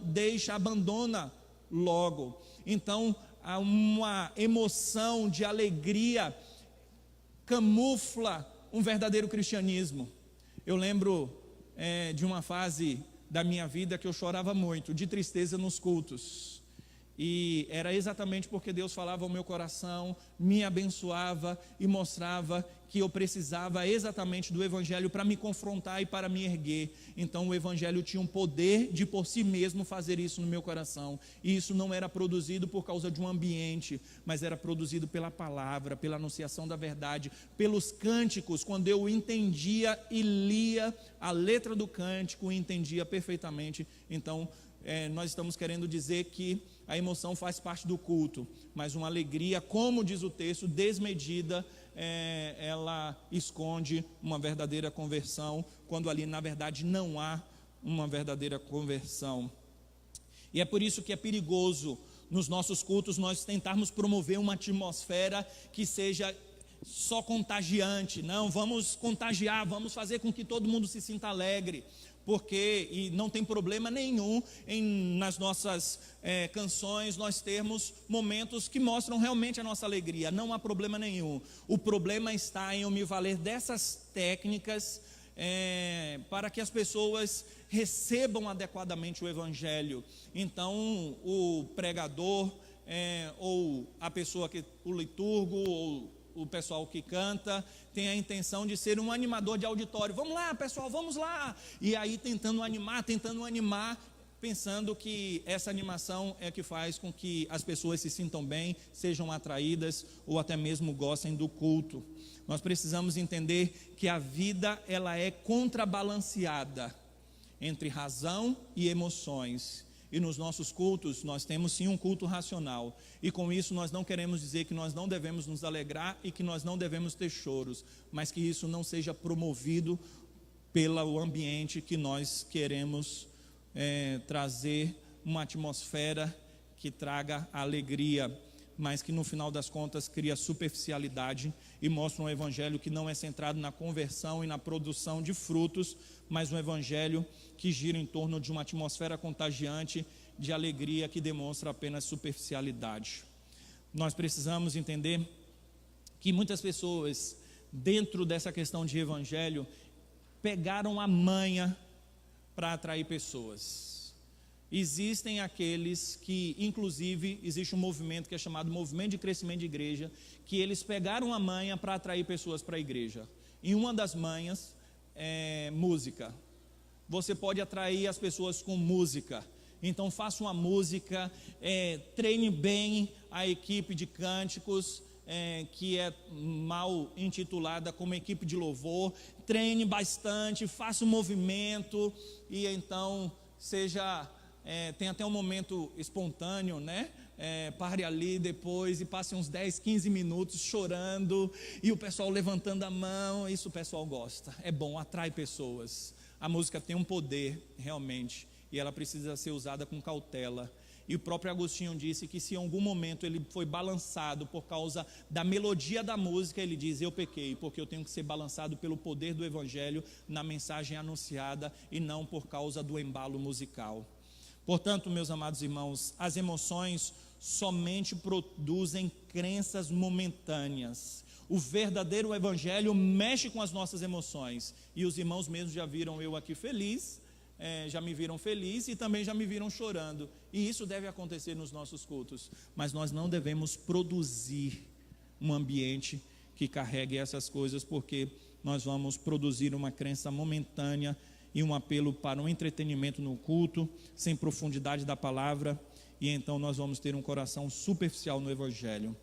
abandona logo. Então, há uma emoção de alegria camufla um verdadeiro cristianismo. Eu lembro de uma fase da minha vida que eu chorava muito, de tristeza nos cultos. E era exatamente porque Deus falava ao meu coração, me abençoava e mostrava que eu precisava exatamente do Evangelho para me confrontar e para me erguer. Então o Evangelho tinha um poder de por si mesmo fazer isso no meu coração. E isso não era produzido por causa de um ambiente, mas era produzido pela palavra, pela anunciação da verdade, pelos cânticos. Quando eu entendia e lia a letra do cântico, entendia perfeitamente. Então nós estamos querendo dizer que a emoção faz parte do culto, mas uma alegria, como diz o texto, desmedida, ela esconde uma verdadeira conversão, quando ali na verdade não há uma verdadeira conversão. E é por isso que é perigoso nos nossos cultos nós tentarmos promover uma atmosfera que seja só contagiante. Não, vamos contagiar, vamos fazer com que todo mundo se sinta alegre. E não tem problema nenhum nas nossas canções nós termos momentos que mostram realmente a nossa alegria, não há problema nenhum. O problema está em eu me valer dessas técnicas para que as pessoas recebam adequadamente o Evangelho. Então o pregador ou a pessoa o liturgo ou o pessoal que canta tem a intenção de ser um animador de auditório. Vamos lá, pessoal, vamos lá. E aí tentando animar, pensando que essa animação é que faz com que as pessoas se sintam bem, sejam atraídas ou até mesmo gostem do culto. Nós precisamos entender que a vida ela é contrabalanceada entre razão e emoções. E nos nossos cultos, nós temos sim um culto racional. E com isso nós não queremos dizer que nós não devemos nos alegrar e que nós não devemos ter choros, mas que isso não seja promovido pelo ambiente que nós queremos trazer uma atmosfera que traga alegria, mas que no final das contas cria superficialidade e mostra um evangelho que não é centrado na conversão e na produção de frutos, mas um evangelho que gira em torno de uma atmosfera contagiante de alegria que demonstra apenas superficialidade. Nós precisamos entender que muitas pessoas, dentro dessa questão de evangelho, pegaram a manha para atrair pessoas. Existem aqueles que, inclusive, existe um movimento que é chamado Movimento de Crescimento de Igreja, que eles pegaram a manha para atrair pessoas para a igreja. E uma das manhas é música. Você pode atrair as pessoas com música. Então faça uma música, treine bem a equipe de cânticos, que é mal intitulada como equipe de louvor. Treine bastante, faça um movimento e então tem até um momento espontâneo, né? Pare ali depois e passe uns 10, 15 minutos chorando e o pessoal levantando a mão. Isso o pessoal gosta, é bom, atrai pessoas. A música tem um poder realmente e ela precisa ser usada com cautela. E o próprio Agostinho disse que se em algum momento ele foi balançado por causa da melodia da música, ele diz: eu pequei, porque eu tenho que ser balançado pelo poder do Evangelho na mensagem anunciada e não por causa do embalo musical. Portanto, meus amados irmãos, as emoções somente produzem crenças momentâneas. O verdadeiro Evangelho mexe com as nossas emoções. E os irmãos mesmos já viram eu aqui feliz, já me viram feliz e também já me viram chorando. E isso deve acontecer nos nossos cultos. Mas nós não devemos produzir um ambiente que carregue essas coisas, porque nós vamos produzir uma crença momentânea e um apelo para um entretenimento no culto, sem profundidade da palavra, e então nós vamos ter um coração superficial no Evangelho.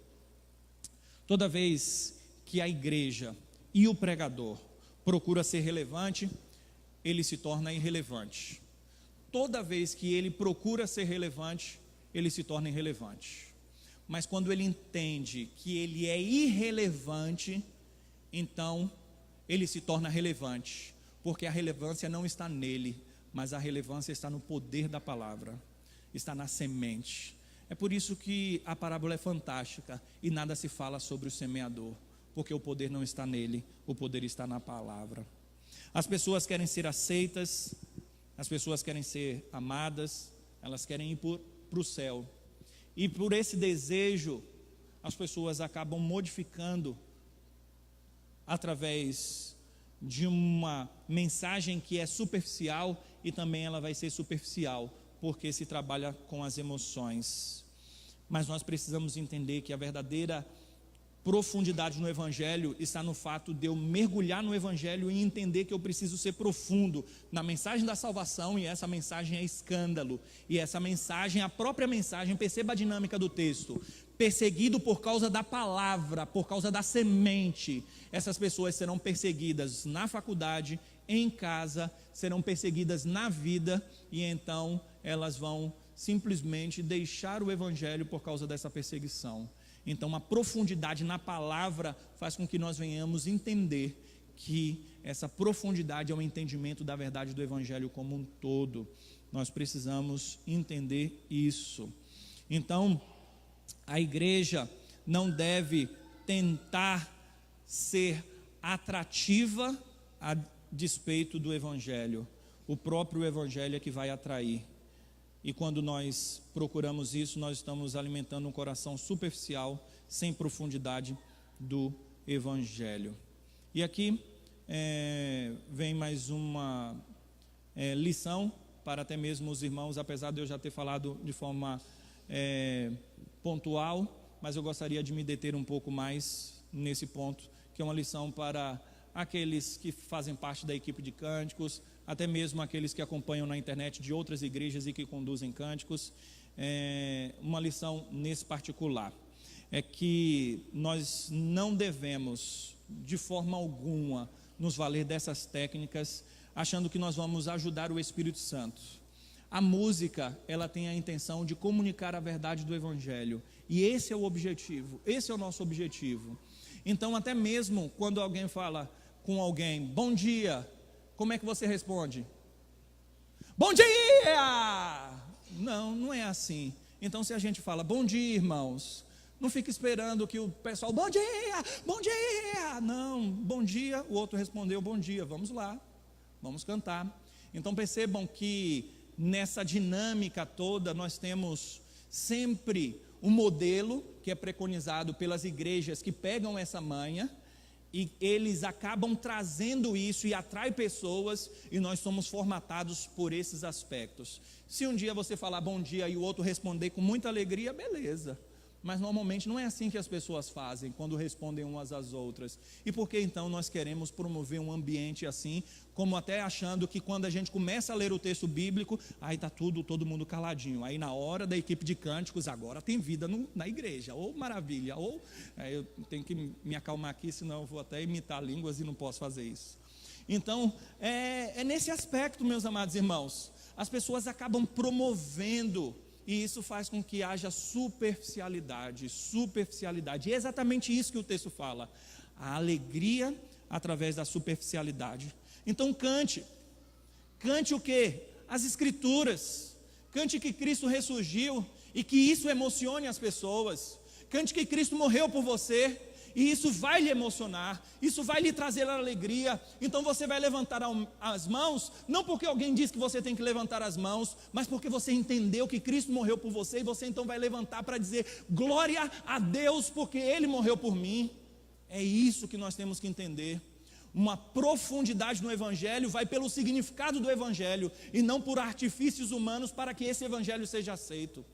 Toda vez que a igreja e o pregador procura ser relevante, ele se torna irrelevante. Toda vez que ele procura ser relevante, ele se torna irrelevante. Mas quando ele entende que ele é irrelevante, então ele se torna relevante, porque a relevância não está nele, mas a relevância está no poder da palavra, está na semente. É por isso que a parábola é fantástica e nada se fala sobre o semeador, porque o poder não está nele, o poder está na palavra. As pessoas querem ser aceitas, as pessoas querem ser amadas, elas querem ir para o céu. E por esse desejo, as pessoas acabam modificando através de uma mensagem que é superficial, e também ela vai ser superficial, porque se trabalha com as emoções. Mas nós precisamos entender que a verdadeira profundidade no Evangelho está no fato de eu mergulhar no Evangelho e entender que eu preciso ser profundo na mensagem da salvação, e essa mensagem é escândalo, e essa mensagem, a própria mensagem, perceba a dinâmica do texto: perseguido por causa da palavra, por causa da semente. Essas pessoas serão perseguidas na faculdade, em casa, serão perseguidas na vida, e então elas vão simplesmente deixar o Evangelho por causa dessa perseguição. Então a profundidade na palavra faz com que nós venhamos entender que essa profundidade é o entendimento da verdade do Evangelho como um todo. Nós precisamos entender isso. Então a igreja não deve tentar ser atrativa a despeito do Evangelho. O próprio Evangelho é que vai atrair. E quando nós procuramos isso, nós estamos alimentando um coração superficial, sem profundidade do Evangelho. E aqui vem mais uma lição para até mesmo os irmãos, apesar de eu já ter falado de forma pontual, mas eu gostaria de me deter um pouco mais nesse ponto, que é uma lição para aqueles que fazem parte da equipe de cânticos, até mesmo aqueles que acompanham na internet de outras igrejas e que conduzem cânticos. Uma lição nesse particular é que nós não devemos de forma alguma nos valer dessas técnicas achando que nós vamos ajudar o Espírito Santo. A música, ela tem a intenção de comunicar a verdade do Evangelho, e esse é o objetivo, esse é o nosso objetivo. Então até mesmo quando alguém fala com alguém, bom dia, como é que você responde? Bom dia! Não, não é assim. Então se a gente fala, bom dia, irmãos, não fica esperando que o pessoal, bom dia, bom dia. Não, bom dia, o outro respondeu, bom dia, vamos lá, vamos cantar. Então percebam que nessa dinâmica toda nós temos sempre um modelo que é preconizado pelas igrejas que pegam essa manha, e eles acabam trazendo isso e atrai pessoas, e nós somos formatados por esses aspectos. Se um dia você falar bom dia e o outro responder com muita alegria, beleza. Mas normalmente não é assim que as pessoas fazem quando respondem umas às outras. E por que então nós queremos promover um ambiente assim, como até achando que quando a gente começa a ler o texto bíblico, aí está todo mundo caladinho. Aí na hora da equipe de cânticos, agora tem vida na igreja, ou maravilha, ou eu tenho que me acalmar aqui, senão eu vou até imitar línguas e não posso fazer isso. Então, é nesse aspecto, meus amados irmãos, as pessoas acabam promovendo, e isso faz com que haja superficialidade. E é exatamente isso que o texto fala, a alegria através da superficialidade. Então cante o quê? As escrituras, cante que Cristo ressurgiu, e que isso emocione as pessoas, cante que Cristo morreu por você, e isso vai lhe emocionar, isso vai lhe trazer alegria. Então você vai levantar as mãos, não porque alguém diz que você tem que levantar as mãos, mas porque você entendeu que Cristo morreu por você, e você então vai levantar para dizer, glória a Deus, porque Ele morreu por mim. É isso que nós temos que entender. Uma profundidade no Evangelho vai pelo significado do Evangelho, e não por artifícios humanos para que esse Evangelho seja aceito.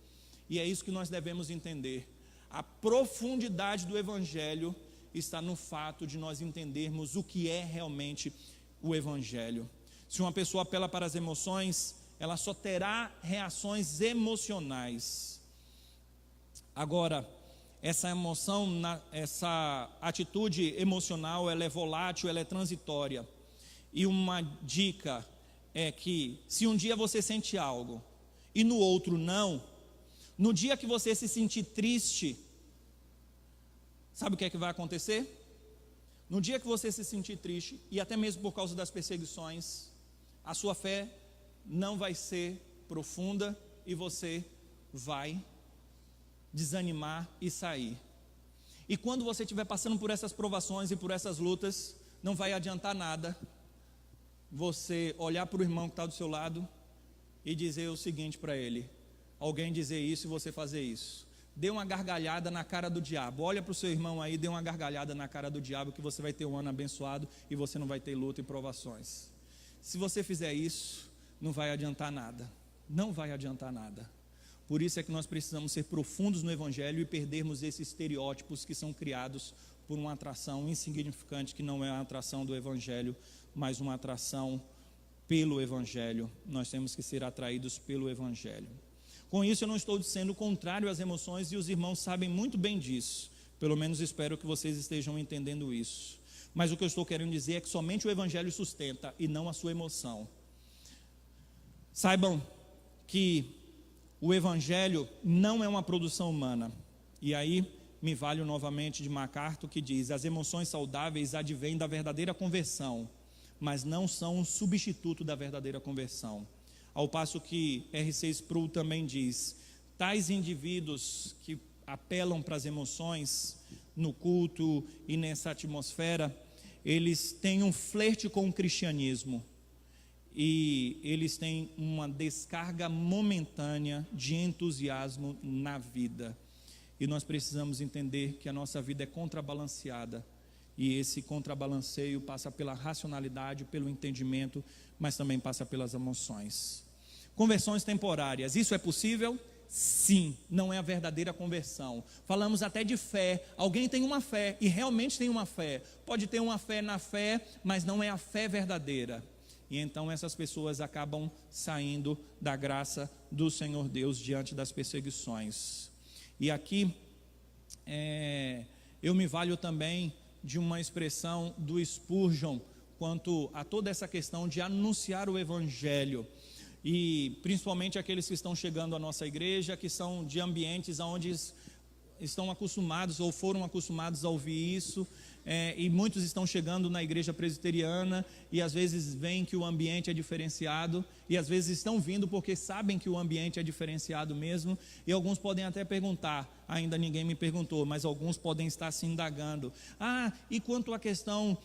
E é isso que nós devemos entender. A profundidade do Evangelho está no fato de nós entendermos o que é realmente o Evangelho. Se uma pessoa apela para as emoções, ela só terá reações emocionais. Agora, essa emoção, essa atitude emocional, ela é volátil, ela é transitória. E uma dica é que, se um dia você sente algo e no outro não, no dia que você se sentir triste, sabe o que é que vai acontecer? No dia que você se sentir triste, e até mesmo por causa das perseguições, a sua fé não vai ser profunda e você vai desanimar e sair. E quando você estiver passando por essas provações e por essas lutas, não vai adiantar nada você olhar para o irmão que está do seu lado e dizer o seguinte para ele: alguém dizer isso e você fazer isso. Dê uma gargalhada na cara do diabo. Olha para o seu irmão aí, dê uma gargalhada na cara do diabo, que você vai ter um ano abençoado e você não vai ter luta e provações. Se você fizer isso, não vai adiantar nada. Não vai adiantar nada. Por isso é que nós precisamos ser profundos no Evangelho e perdermos esses estereótipos que são criados por uma atração insignificante, que não é a atração do Evangelho, mas uma atração pelo Evangelho. Nós temos que ser atraídos pelo Evangelho. Com isso eu não estou sendo contrário às emoções, e os irmãos sabem muito bem disso. Pelo menos espero que vocês estejam entendendo isso. Mas o que eu estou querendo dizer é que somente o Evangelho sustenta e não a sua emoção. Saibam que o Evangelho não é uma produção humana. E aí me valho novamente de MacArthur, que diz: as emoções saudáveis advêm da verdadeira conversão, mas não são um substituto da verdadeira conversão. Ao passo que R.C. Sproul também diz: tais indivíduos que apelam para as emoções no culto e nessa atmosfera, eles têm um flerte com o cristianismo, e eles têm uma descarga momentânea de entusiasmo na vida. E nós precisamos entender que a nossa vida é contrabalanceada, e esse contrabalanceio passa pela racionalidade, pelo entendimento, mas também passa pelas emoções. Conversões temporárias, isso é possível? Sim, não é a verdadeira conversão. Falamos até de fé. Alguém tem uma fé, e realmente tem uma fé. Pode ter uma fé na fé, mas não é a fé verdadeira. E então essas pessoas acabam saindo da graça do Senhor Deus diante das perseguições. E aqui eu me valho também de uma expressão do Spurgeon quanto a toda essa questão de anunciar o Evangelho. E principalmente aqueles que estão chegando à nossa igreja, que são de ambientes onde estão acostumados ou foram acostumados a ouvir isso, e muitos estão chegando na igreja presbiteriana e às vezes veem que o ambiente é diferenciado, e às vezes estão vindo porque sabem que o ambiente é diferenciado mesmo, e alguns podem até perguntar, ainda ninguém me perguntou, mas alguns podem estar se indagando: e quanto à questão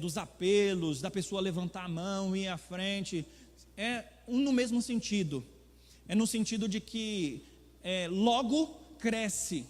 dos apelos, da pessoa levantar a mão e ir à frente? No mesmo sentido, no sentido de que logo cresce.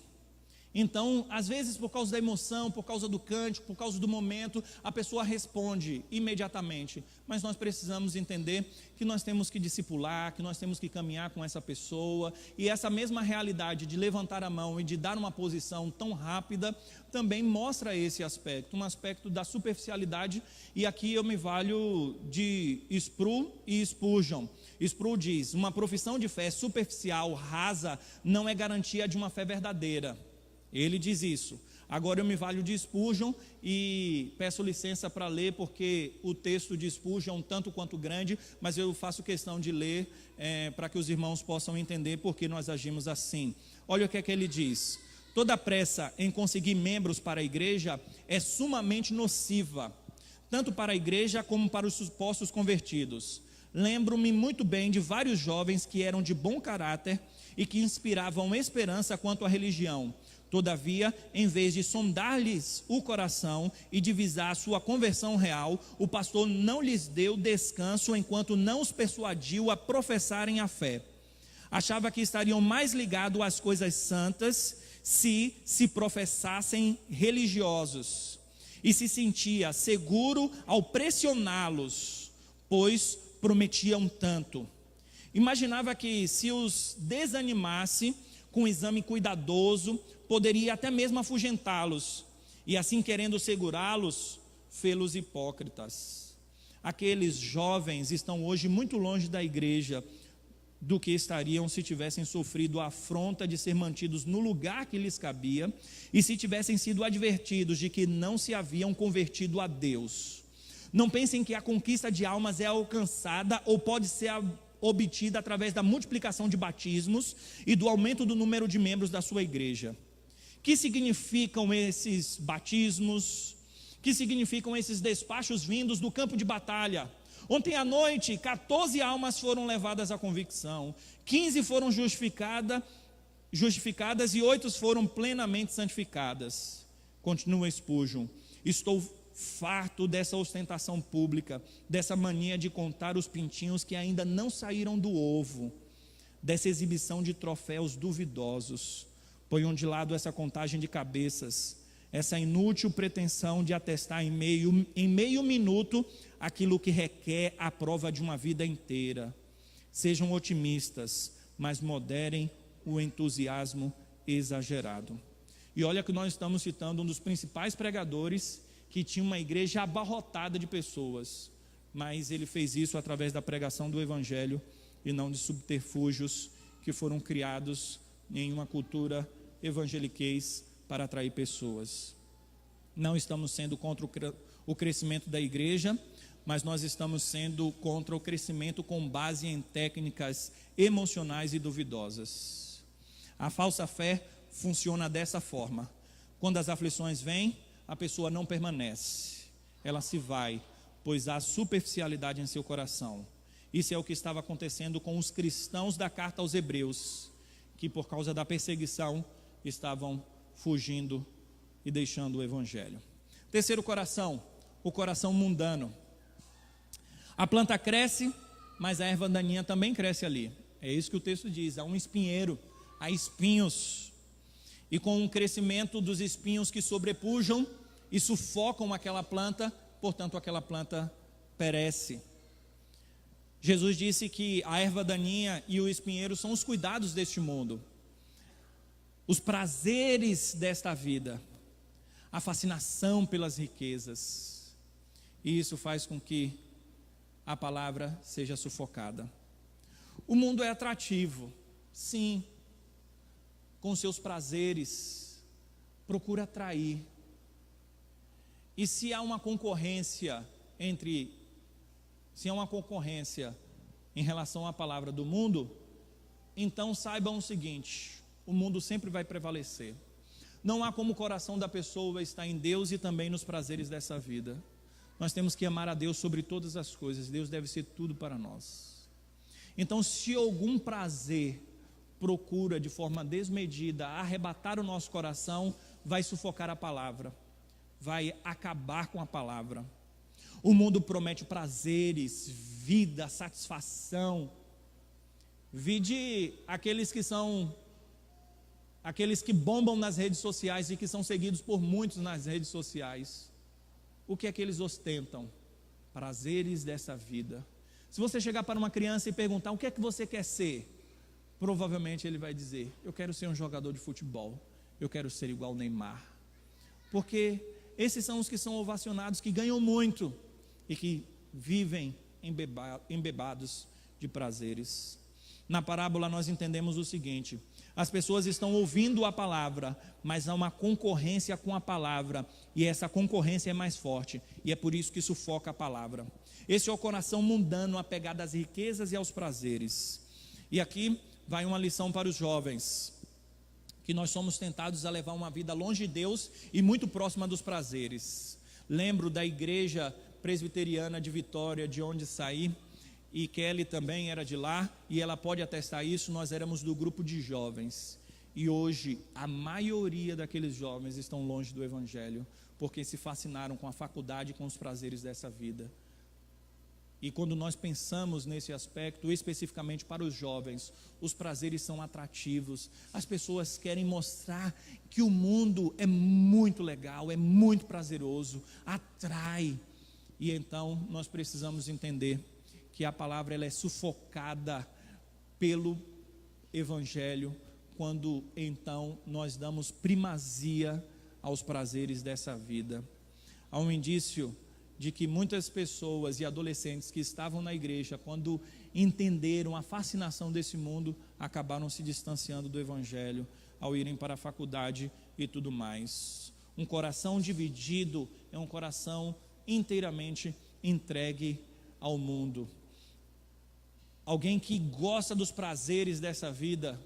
Então, às vezes, por causa da emoção, por causa do cântico, por causa do momento, a pessoa responde imediatamente. Mas nós precisamos entender que nós temos que discipular, que nós temos que caminhar com essa pessoa. E essa mesma realidade de levantar a mão e de dar uma posição tão rápida também mostra esse aspecto, um aspecto da superficialidade. E aqui eu me valho de Sproul e Spurgeon. Sproul diz: uma profissão de fé superficial, rasa, não é garantia de uma fé verdadeira. Ele diz isso. Agora eu me valho de Spurgeon e peço licença para ler, porque o texto de Spurgeon é um tanto quanto grande, mas eu faço questão de ler para que os irmãos possam entender por que nós agimos assim. Olha o que é que ele diz: toda pressa em conseguir membros para a igreja é sumamente nociva, tanto para a igreja como para os supostos convertidos. Lembro-me muito bem de vários jovens que eram de bom caráter e que inspiravam esperança quanto à religião. Todavia, em vez de sondar-lhes o coração e divisar sua conversão real, o pastor não lhes deu descanso enquanto não os persuadiu a professarem a fé. Achava que estariam mais ligados às coisas santas se professassem religiosos, e se sentia seguro ao pressioná-los, pois prometiam tanto. Imaginava que, se os desanimasse com um exame cuidadoso, poderia até mesmo afugentá-los, e assim, querendo segurá-los, fê-los hipócritas. Aqueles jovens estão hoje muito longe da igreja do que estariam se tivessem sofrido a afronta de ser mantidos no lugar que lhes cabia, e se tivessem sido advertidos de que não se haviam convertido a Deus. Não pensem que a conquista de almas é alcançada ou pode ser obtida através da multiplicação de batismos e do aumento do número de membros da sua igreja. Que significam esses batismos? que significam esses despachos vindos do campo de batalha. Ontem à noite, 14 almas foram levadas à convicção, 15 foram justificadas e 8 foram plenamente santificadas. Continua Spurgeon: estou farto dessa ostentação pública, dessa mania de contar os pintinhos que ainda não saíram do ovo, dessa exibição de troféus duvidosos. Ponham de lado essa contagem de cabeças, essa inútil pretensão de atestar em meio minuto aquilo que requer a prova de uma vida inteira. Sejam otimistas, mas moderem o entusiasmo exagerado. E olha que nós estamos citando um dos principais pregadores que tinha uma igreja abarrotada de pessoas, mas ele fez isso através da pregação do Evangelho e não de subterfúgios que foram criados em uma cultura evangeliquez para atrair pessoas. Não estamos sendo contra o crescimento da igreja, mas nós estamos sendo contra o crescimento com base em técnicas emocionais e duvidosas. A falsa fé funciona dessa forma: quando as aflições vêm, a pessoa não permanece, ela se vai, pois há superficialidade em seu coração. Isso é o que estava acontecendo com os cristãos da carta aos Hebreus, que por causa da perseguição estavam fugindo e deixando o Evangelho. Terceiro coração, o coração mundano. A planta cresce, mas a erva daninha também cresce ali. É isso que o texto diz: há um espinheiro, há espinhos. E com o crescimento dos espinhos que sobrepujam e sufocam aquela planta, portanto aquela planta perece. Jesus disse que a erva daninha e o espinheiro são os cuidados deste mundo, os prazeres desta vida, a fascinação pelas riquezas, e isso faz com que a palavra seja sufocada. O mundo é atrativo, sim, com seus prazeres, procura atrair. E se há uma concorrência em relação à palavra do mundo, então saibam o seguinte: o mundo sempre vai prevalecer. Não há como o coração da pessoa estar em Deus e também nos prazeres dessa vida. Nós temos que amar a Deus sobre todas as coisas. Deus deve ser tudo para nós. Então, se algum prazer procura de forma desmedida arrebatar o nosso coração, vai sufocar a palavra, vai acabar com a palavra. O mundo promete prazeres, vida, satisfação. Vide aqueles que bombam nas redes sociais e que são seguidos por muitos nas redes sociais. O que é que eles ostentam? Prazeres dessa vida. Se você chegar para uma criança e perguntar: o que é que você quer ser? Provavelmente ele vai dizer: eu quero ser um jogador de futebol, eu quero ser igual Neymar. Porque esses são os que são ovacionados, que ganham muito e que vivem embebados de prazeres. Na parábola nós entendemos o seguinte: as pessoas estão ouvindo a palavra, mas há uma concorrência com a palavra, e essa concorrência é mais forte, e é por isso que sufoca a palavra. Esse é o coração mundano, apegado às riquezas e aos prazeres. E aqui vai uma lição para os jovens, que nós somos tentados a levar uma vida longe de Deus e muito próxima dos prazeres. Lembro da igreja presbiteriana de Vitória, de onde saí, e Kelly também era de lá, e ela pode atestar isso. Nós éramos do grupo de jovens, e hoje a maioria daqueles jovens estão longe do Evangelho, porque se fascinaram com a faculdade e com os prazeres dessa vida. E quando nós pensamos nesse aspecto, especificamente para os jovens, os prazeres são atrativos. As pessoas querem mostrar que o mundo é muito legal, é muito prazeroso, atrai. E então nós precisamos entender que a palavra ela é sufocada pelo Evangelho, quando então nós damos primazia aos prazeres dessa vida. Há um indício de que muitas pessoas e adolescentes que estavam na igreja, quando entenderam a fascinação desse mundo, acabaram se distanciando do Evangelho ao irem para a faculdade e tudo mais. Um coração dividido é um coração inteiramente entregue ao mundo. Alguém que gosta dos prazeres dessa vida,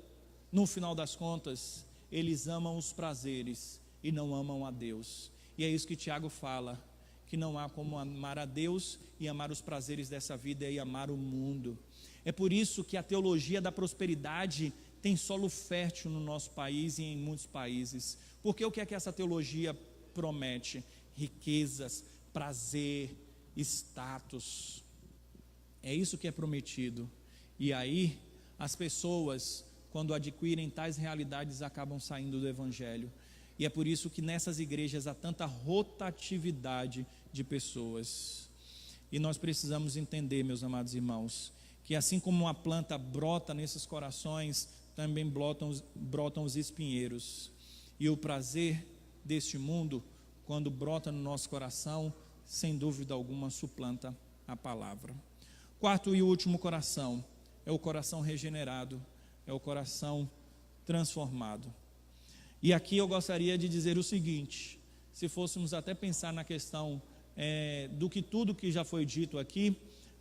no final das contas, eles amam os prazeres e não amam a Deus. E é isso que Tiago fala, que não há como amar a Deus e amar os prazeres dessa vida e amar o mundo. É por isso que a teologia da prosperidade tem solo fértil no nosso país e em muitos países. Porque o que é que essa teologia promete? Riquezas, prazer, status. É isso que é prometido. E aí, as pessoas, quando adquirem tais realidades, acabam saindo do Evangelho. E é por isso que nessas igrejas há tanta rotatividade de pessoas. E nós precisamos entender, meus amados irmãos, que assim como uma planta brota nesses corações, também brotam os espinheiros. E o prazer deste mundo, quando brota no nosso coração, sem dúvida alguma suplanta a palavra. Quarto e último coração é o coração regenerado, é o coração transformado. E aqui eu gostaria de dizer o seguinte: se fôssemos até pensar na questão do que tudo que já foi dito aqui,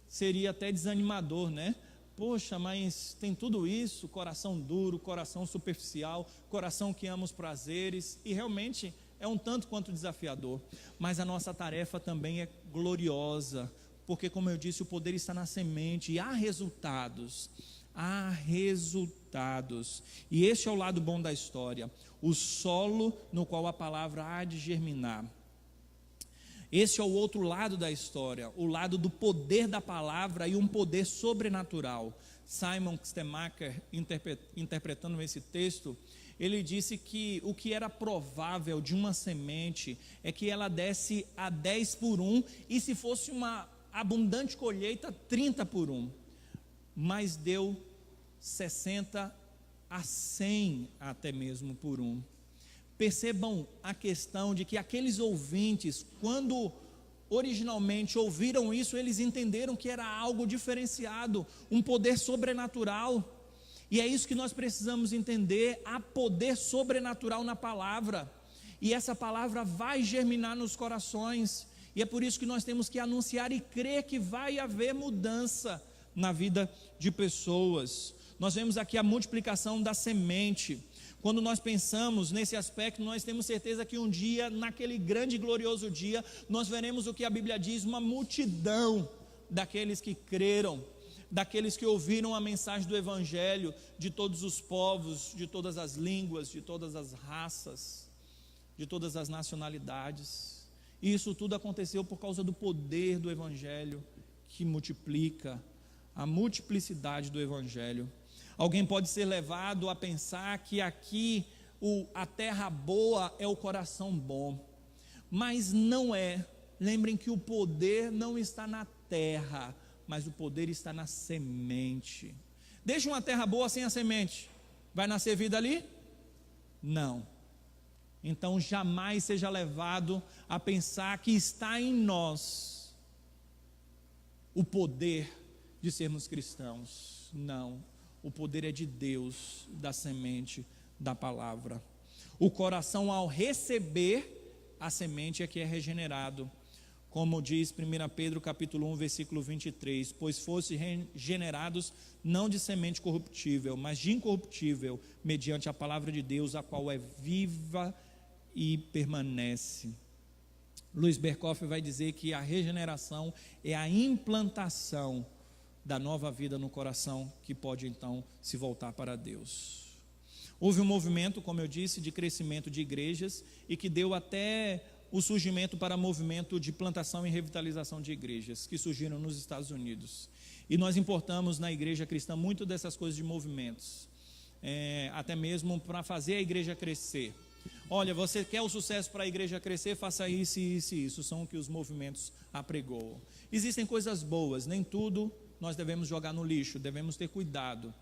seria até desanimador, né? Poxa, mas tem tudo isso, coração duro, coração superficial, coração que ama os prazeres, e realmente é um tanto quanto desafiador. Mas a nossa tarefa também é gloriosa, porque, como eu disse, o poder está na semente e há resultados. Há resultados. E este é o lado bom da história, o solo no qual a palavra há de germinar. Esse é o outro lado da história, o lado do poder da palavra e um poder sobrenatural. Simon Kistemaker, interpretando esse texto, ele disse que o que era provável de uma semente é que ela desse a 10 por 1, e se fosse uma abundante colheita, 30 por 1. Mas deu 60 a 100 até mesmo por 1. Percebam a questão de que aqueles ouvintes, quando originalmente ouviram isso, eles entenderam que era algo diferenciado, um poder sobrenatural. E é isso que nós precisamos entender: há poder sobrenatural na palavra, e essa palavra vai germinar nos corações, e é por isso que nós temos que anunciar e crer que vai haver mudança na vida de pessoas. Nós vemos aqui a multiplicação da semente. Quando nós pensamos nesse aspecto, nós temos certeza que um dia, naquele grande e glorioso dia, nós veremos o que a Bíblia diz: uma multidão daqueles que creram, daqueles que ouviram a mensagem do Evangelho, de todos os povos, de todas as línguas, de todas as raças, de todas as nacionalidades. E isso tudo aconteceu por causa do poder do Evangelho, que multiplica, a multiplicidade do Evangelho. Alguém pode ser levado a pensar que aqui a terra boa é o coração bom, mas não é. Lembrem que o poder não está na terra, mas o poder está na semente. Deixa uma terra boa sem a semente, vai nascer vida ali? Não. Então jamais seja levado a pensar que está em nós o poder de sermos cristãos. Não. O poder é de Deus, da semente, da palavra. O coração, ao receber a semente, é que é regenerado. Como diz 1 Pedro capítulo 1, versículo 23, pois fosse regenerados não de semente corruptível, mas de incorruptível, mediante a palavra de Deus, a qual é viva e permanece. Luiz Berkoff vai dizer que a regeneração é a implantação da nova vida no coração, que pode então se voltar para Deus. Houve um movimento, como eu disse, de crescimento de igrejas, e que deu até o surgimento para movimento de plantação e revitalização de igrejas, que surgiram nos Estados Unidos. E nós importamos na igreja cristã muito dessas coisas de movimentos, até mesmo para fazer a igreja crescer. Olha, você quer o sucesso para a igreja crescer, faça isso, isso e isso. São o que os movimentos apregoam. Existem coisas boas, nem tudo nós devemos jogar no lixo, devemos ter cuidado.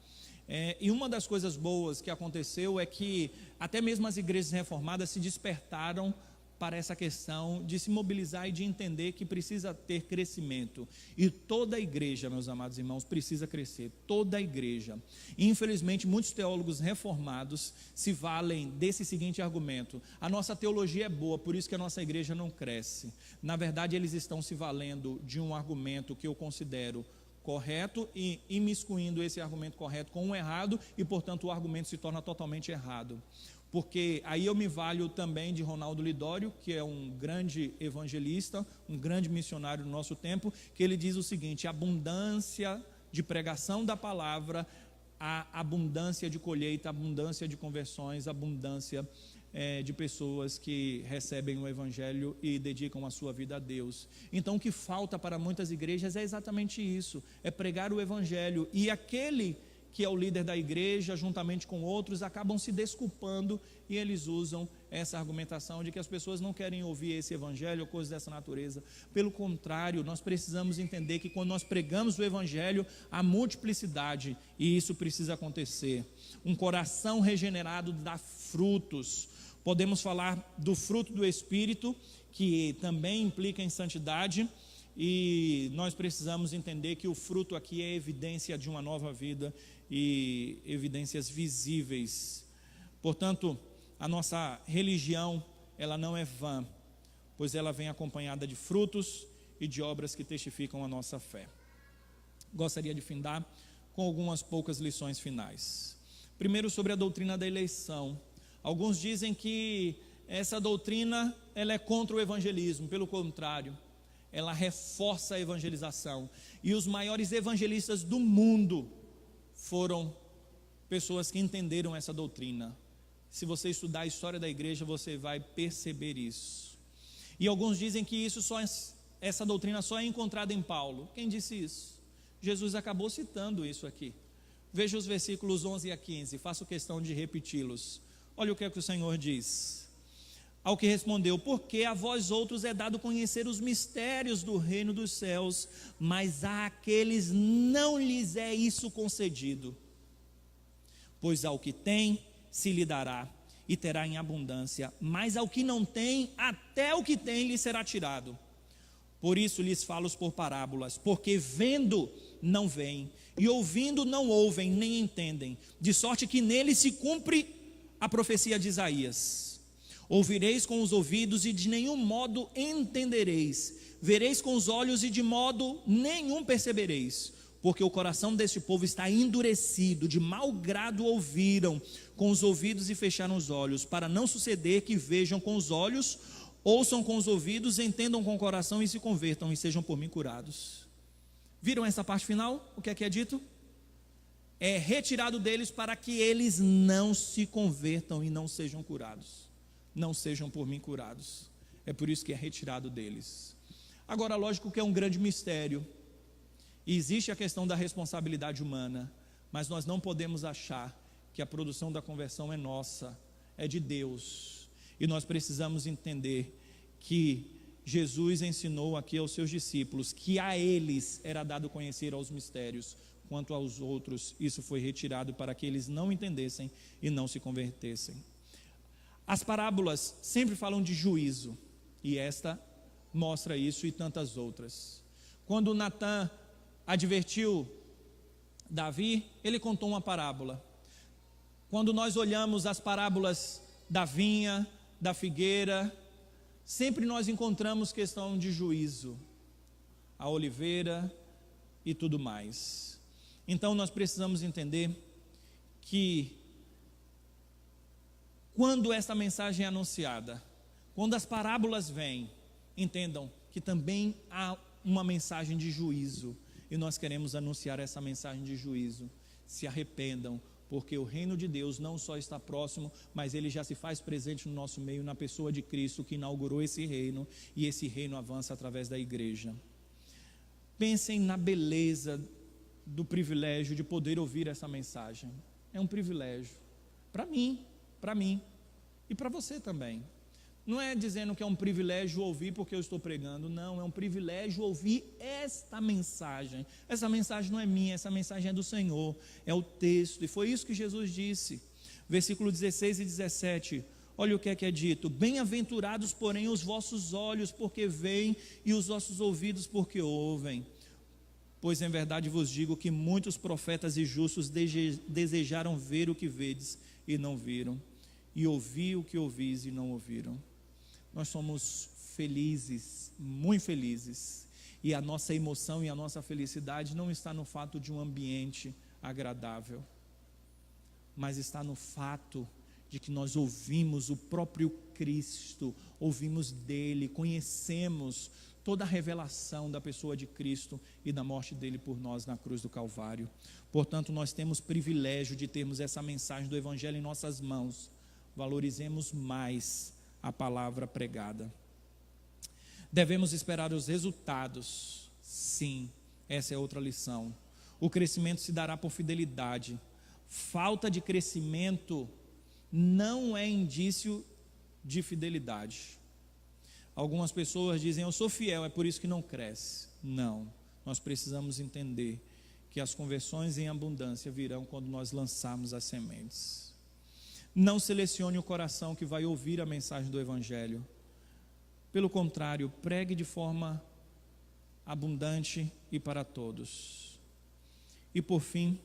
E uma das coisas boas que aconteceu é que até mesmo as igrejas reformadas se despertaram para essa questão de se mobilizar e de entender que precisa ter crescimento. E toda a igreja, meus amados irmãos, precisa crescer, toda a igreja. Infelizmente, muitos teólogos reformados se valem desse seguinte argumento: a nossa teologia é boa, por isso que a nossa igreja não cresce. Na verdade, eles estão se valendo de um argumento que eu considero correto e imiscuindo esse argumento correto com um errado, e portanto o argumento se torna totalmente errado. porque aí eu me valho também de Ronaldo Lidório, que é um grande evangelista, um grande missionário do nosso tempo, que ele diz o seguinte: abundância de pregação da palavra, a abundância de colheita, abundância de conversões, abundância de pessoas que recebem o evangelho e dedicam a sua vida a Deus. Então o que falta para muitas igrejas é exatamente isso, é pregar o evangelho, e aquele que é o líder da igreja, juntamente com outros, acabam se desculpando, e eles usam essa argumentação de que as pessoas não querem ouvir esse evangelho ou coisas dessa natureza. Pelo contrário, nós precisamos entender que quando nós pregamos o evangelho, há multiplicidade, e isso precisa acontecer. Um coração regenerado dá frutos. Podemos falar do fruto do Espírito, que também implica em santidade, e nós precisamos entender que o fruto aqui é evidência de uma nova vida e evidências visíveis. Portanto, a nossa religião, ela não é vã, pois ela vem acompanhada de frutos e de obras que testificam a nossa fé. Gostaria de findar com algumas poucas lições finais. Primeiro, sobre a doutrina da eleição. Alguns dizem que essa doutrina ela é contra o evangelismo. Pelo contrário, ela reforça a evangelização, e os maiores evangelistas do mundo foram pessoas que entenderam essa doutrina. Se você estudar a história da igreja, você vai perceber isso. E alguns dizem que essa doutrina só é encontrada em Paulo. Quem disse isso? Jesus acabou citando isso aqui. Veja os versículos 11 a 15, faço questão de repeti-los. Olha o que é que o Senhor diz. Ao que respondeu: porque a vós outros é dado conhecer os mistérios do reino dos céus, mas àqueles não lhes é isso concedido. Pois ao que tem, se lhe dará, e terá em abundância, mas ao que não tem, até o que tem lhe será tirado. Por isso lhes falo por parábolas, porque vendo não veem, e ouvindo não ouvem, nem entendem, de sorte que nele se cumpre a profecia de Isaías. Ouvireis com os ouvidos e de nenhum modo entendereis, vereis com os olhos e de modo nenhum percebereis, porque o coração deste povo está endurecido, de mau grado ouviram com os ouvidos e fecharam os olhos, para não suceder que vejam com os olhos, ouçam com os ouvidos, entendam com o coração e se convertam e sejam por mim curados. Viram essa parte final? O que é dito? É retirado deles para que eles não se convertam e não sejam curados. Não sejam por mim curados. É por isso que é retirado deles. Agora, lógico que é um grande mistério, e existe a questão da responsabilidade humana, mas nós não podemos achar que a produção da conversão é nossa, é de Deus. E nós precisamos entender que Jesus ensinou aqui aos seus discípulos que a eles era dado conhecer aos mistérios, quanto aos outros isso foi retirado para que eles não entendessem e não se convertessem. As parábolas sempre falam de juízo, e esta mostra isso e tantas outras. Quando Natã advertiu Davi, ele contou uma parábola. Quando nós olhamos as parábolas da vinha, da figueira, sempre nós encontramos questão de juízo, a oliveira e tudo mais. Então nós precisamos entender que quando essa mensagem é anunciada, quando as parábolas vêm, entendam que também há uma mensagem de juízo, e nós queremos anunciar essa mensagem de juízo. Se arrependam, porque o reino de Deus não só está próximo, mas ele já se faz presente no nosso meio, na pessoa de Cristo, que inaugurou esse reino, e esse reino avança através da igreja. Pensem na beleza do privilégio de poder ouvir essa mensagem. É um privilégio, para mim e para você também. Não é dizendo que é um privilégio ouvir porque eu estou pregando, não, é um privilégio ouvir esta mensagem. Essa mensagem não é minha, essa mensagem é do Senhor, é o texto, e foi isso que Jesus disse, versículo 16 e 17, olha o que é dito: bem-aventurados porém os vossos olhos porque veem, e os vossos ouvidos porque ouvem, pois em verdade vos digo que muitos profetas e justos desejaram ver o que vedes e não viram, e ouvir o que ouvis e não ouviram. Nós somos felizes, muito felizes, e a nossa emoção e a nossa felicidade não está no fato de um ambiente agradável, mas está no fato de que nós ouvimos o próprio Cristo, ouvimos dele, conhecemos toda a revelação da pessoa de Cristo e da morte dele por nós na cruz do Calvário. Portanto, nós temos privilégio de termos essa mensagem do Evangelho em nossas mãos. Valorizemos mais a palavra pregada. Devemos esperar os resultados. Sim, essa é outra lição. O crescimento se dará por fidelidade. Falta de crescimento não é indício de fidelidade. Algumas pessoas dizem, eu sou fiel, é por isso que não cresce. Não, nós precisamos entender que as conversões em abundância virão quando nós lançarmos as sementes. Não selecione o coração que vai ouvir a mensagem do Evangelho. Pelo contrário, pregue de forma abundante e para todos. E por fim,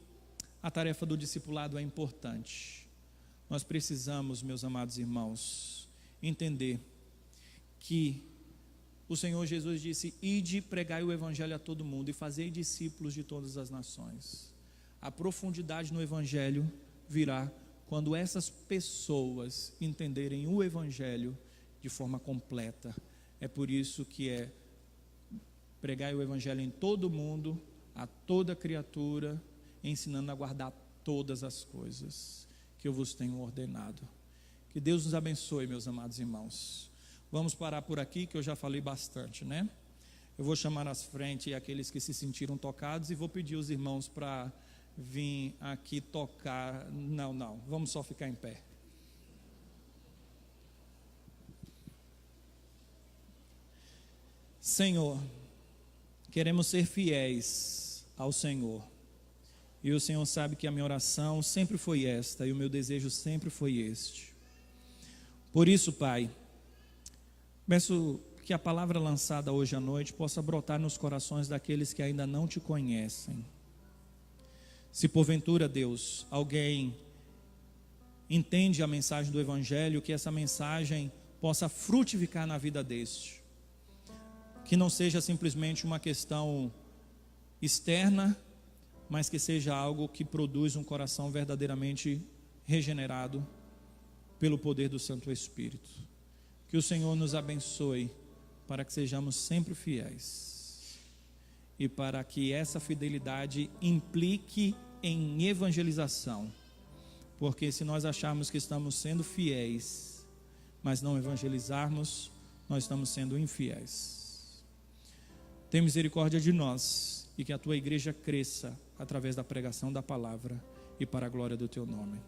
a tarefa do discipulado é importante. Nós precisamos, meus amados irmãos, entender que o Senhor Jesus disse, ide, pregai o Evangelho a todo mundo e fazei discípulos de todas as nações. A profundidade no Evangelho virá quando essas pessoas entenderem o Evangelho de forma completa. É por isso que pregai o Evangelho em todo mundo, a toda criatura, ensinando a guardar todas as coisas que eu vos tenho ordenado. Que Deus nos abençoe, meus amados irmãos. Vamos parar por aqui, que eu já falei bastante, né? Eu vou chamar às frente aqueles que se sentiram tocados e vou pedir os irmãos para vir aqui tocar. Não, vamos só ficar em pé. Senhor, queremos ser fiéis ao Senhor. E o Senhor sabe que a minha oração sempre foi esta, e o meu desejo sempre foi este. Por isso, Pai, peço que a palavra lançada hoje à noite possa brotar nos corações daqueles que ainda não te conhecem. Se porventura, Deus, alguém entende a mensagem do Evangelho, que essa mensagem possa frutificar na vida deste. Que não seja simplesmente uma questão externa, mas que seja algo que produz um coração verdadeiramente regenerado pelo poder do Santo Espírito. Que o Senhor nos abençoe para que sejamos sempre fiéis e para que essa fidelidade implique em evangelização, porque se nós acharmos que estamos sendo fiéis, mas não evangelizarmos, nós estamos sendo infiéis. Tem misericórdia de nós e que a tua igreja cresça através da pregação da palavra e para a glória do teu nome.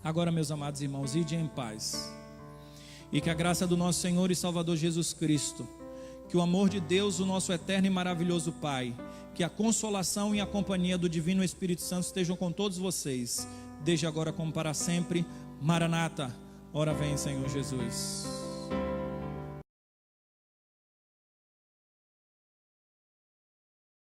Agora, meus amados irmãos, ide em paz. E que a graça do nosso Senhor e Salvador Jesus Cristo, que o amor de Deus, o nosso eterno e maravilhoso Pai, que a consolação e a companhia do Divino Espírito Santo estejam com todos vocês, desde agora como para sempre. Maranata, ora vem, Senhor Jesus.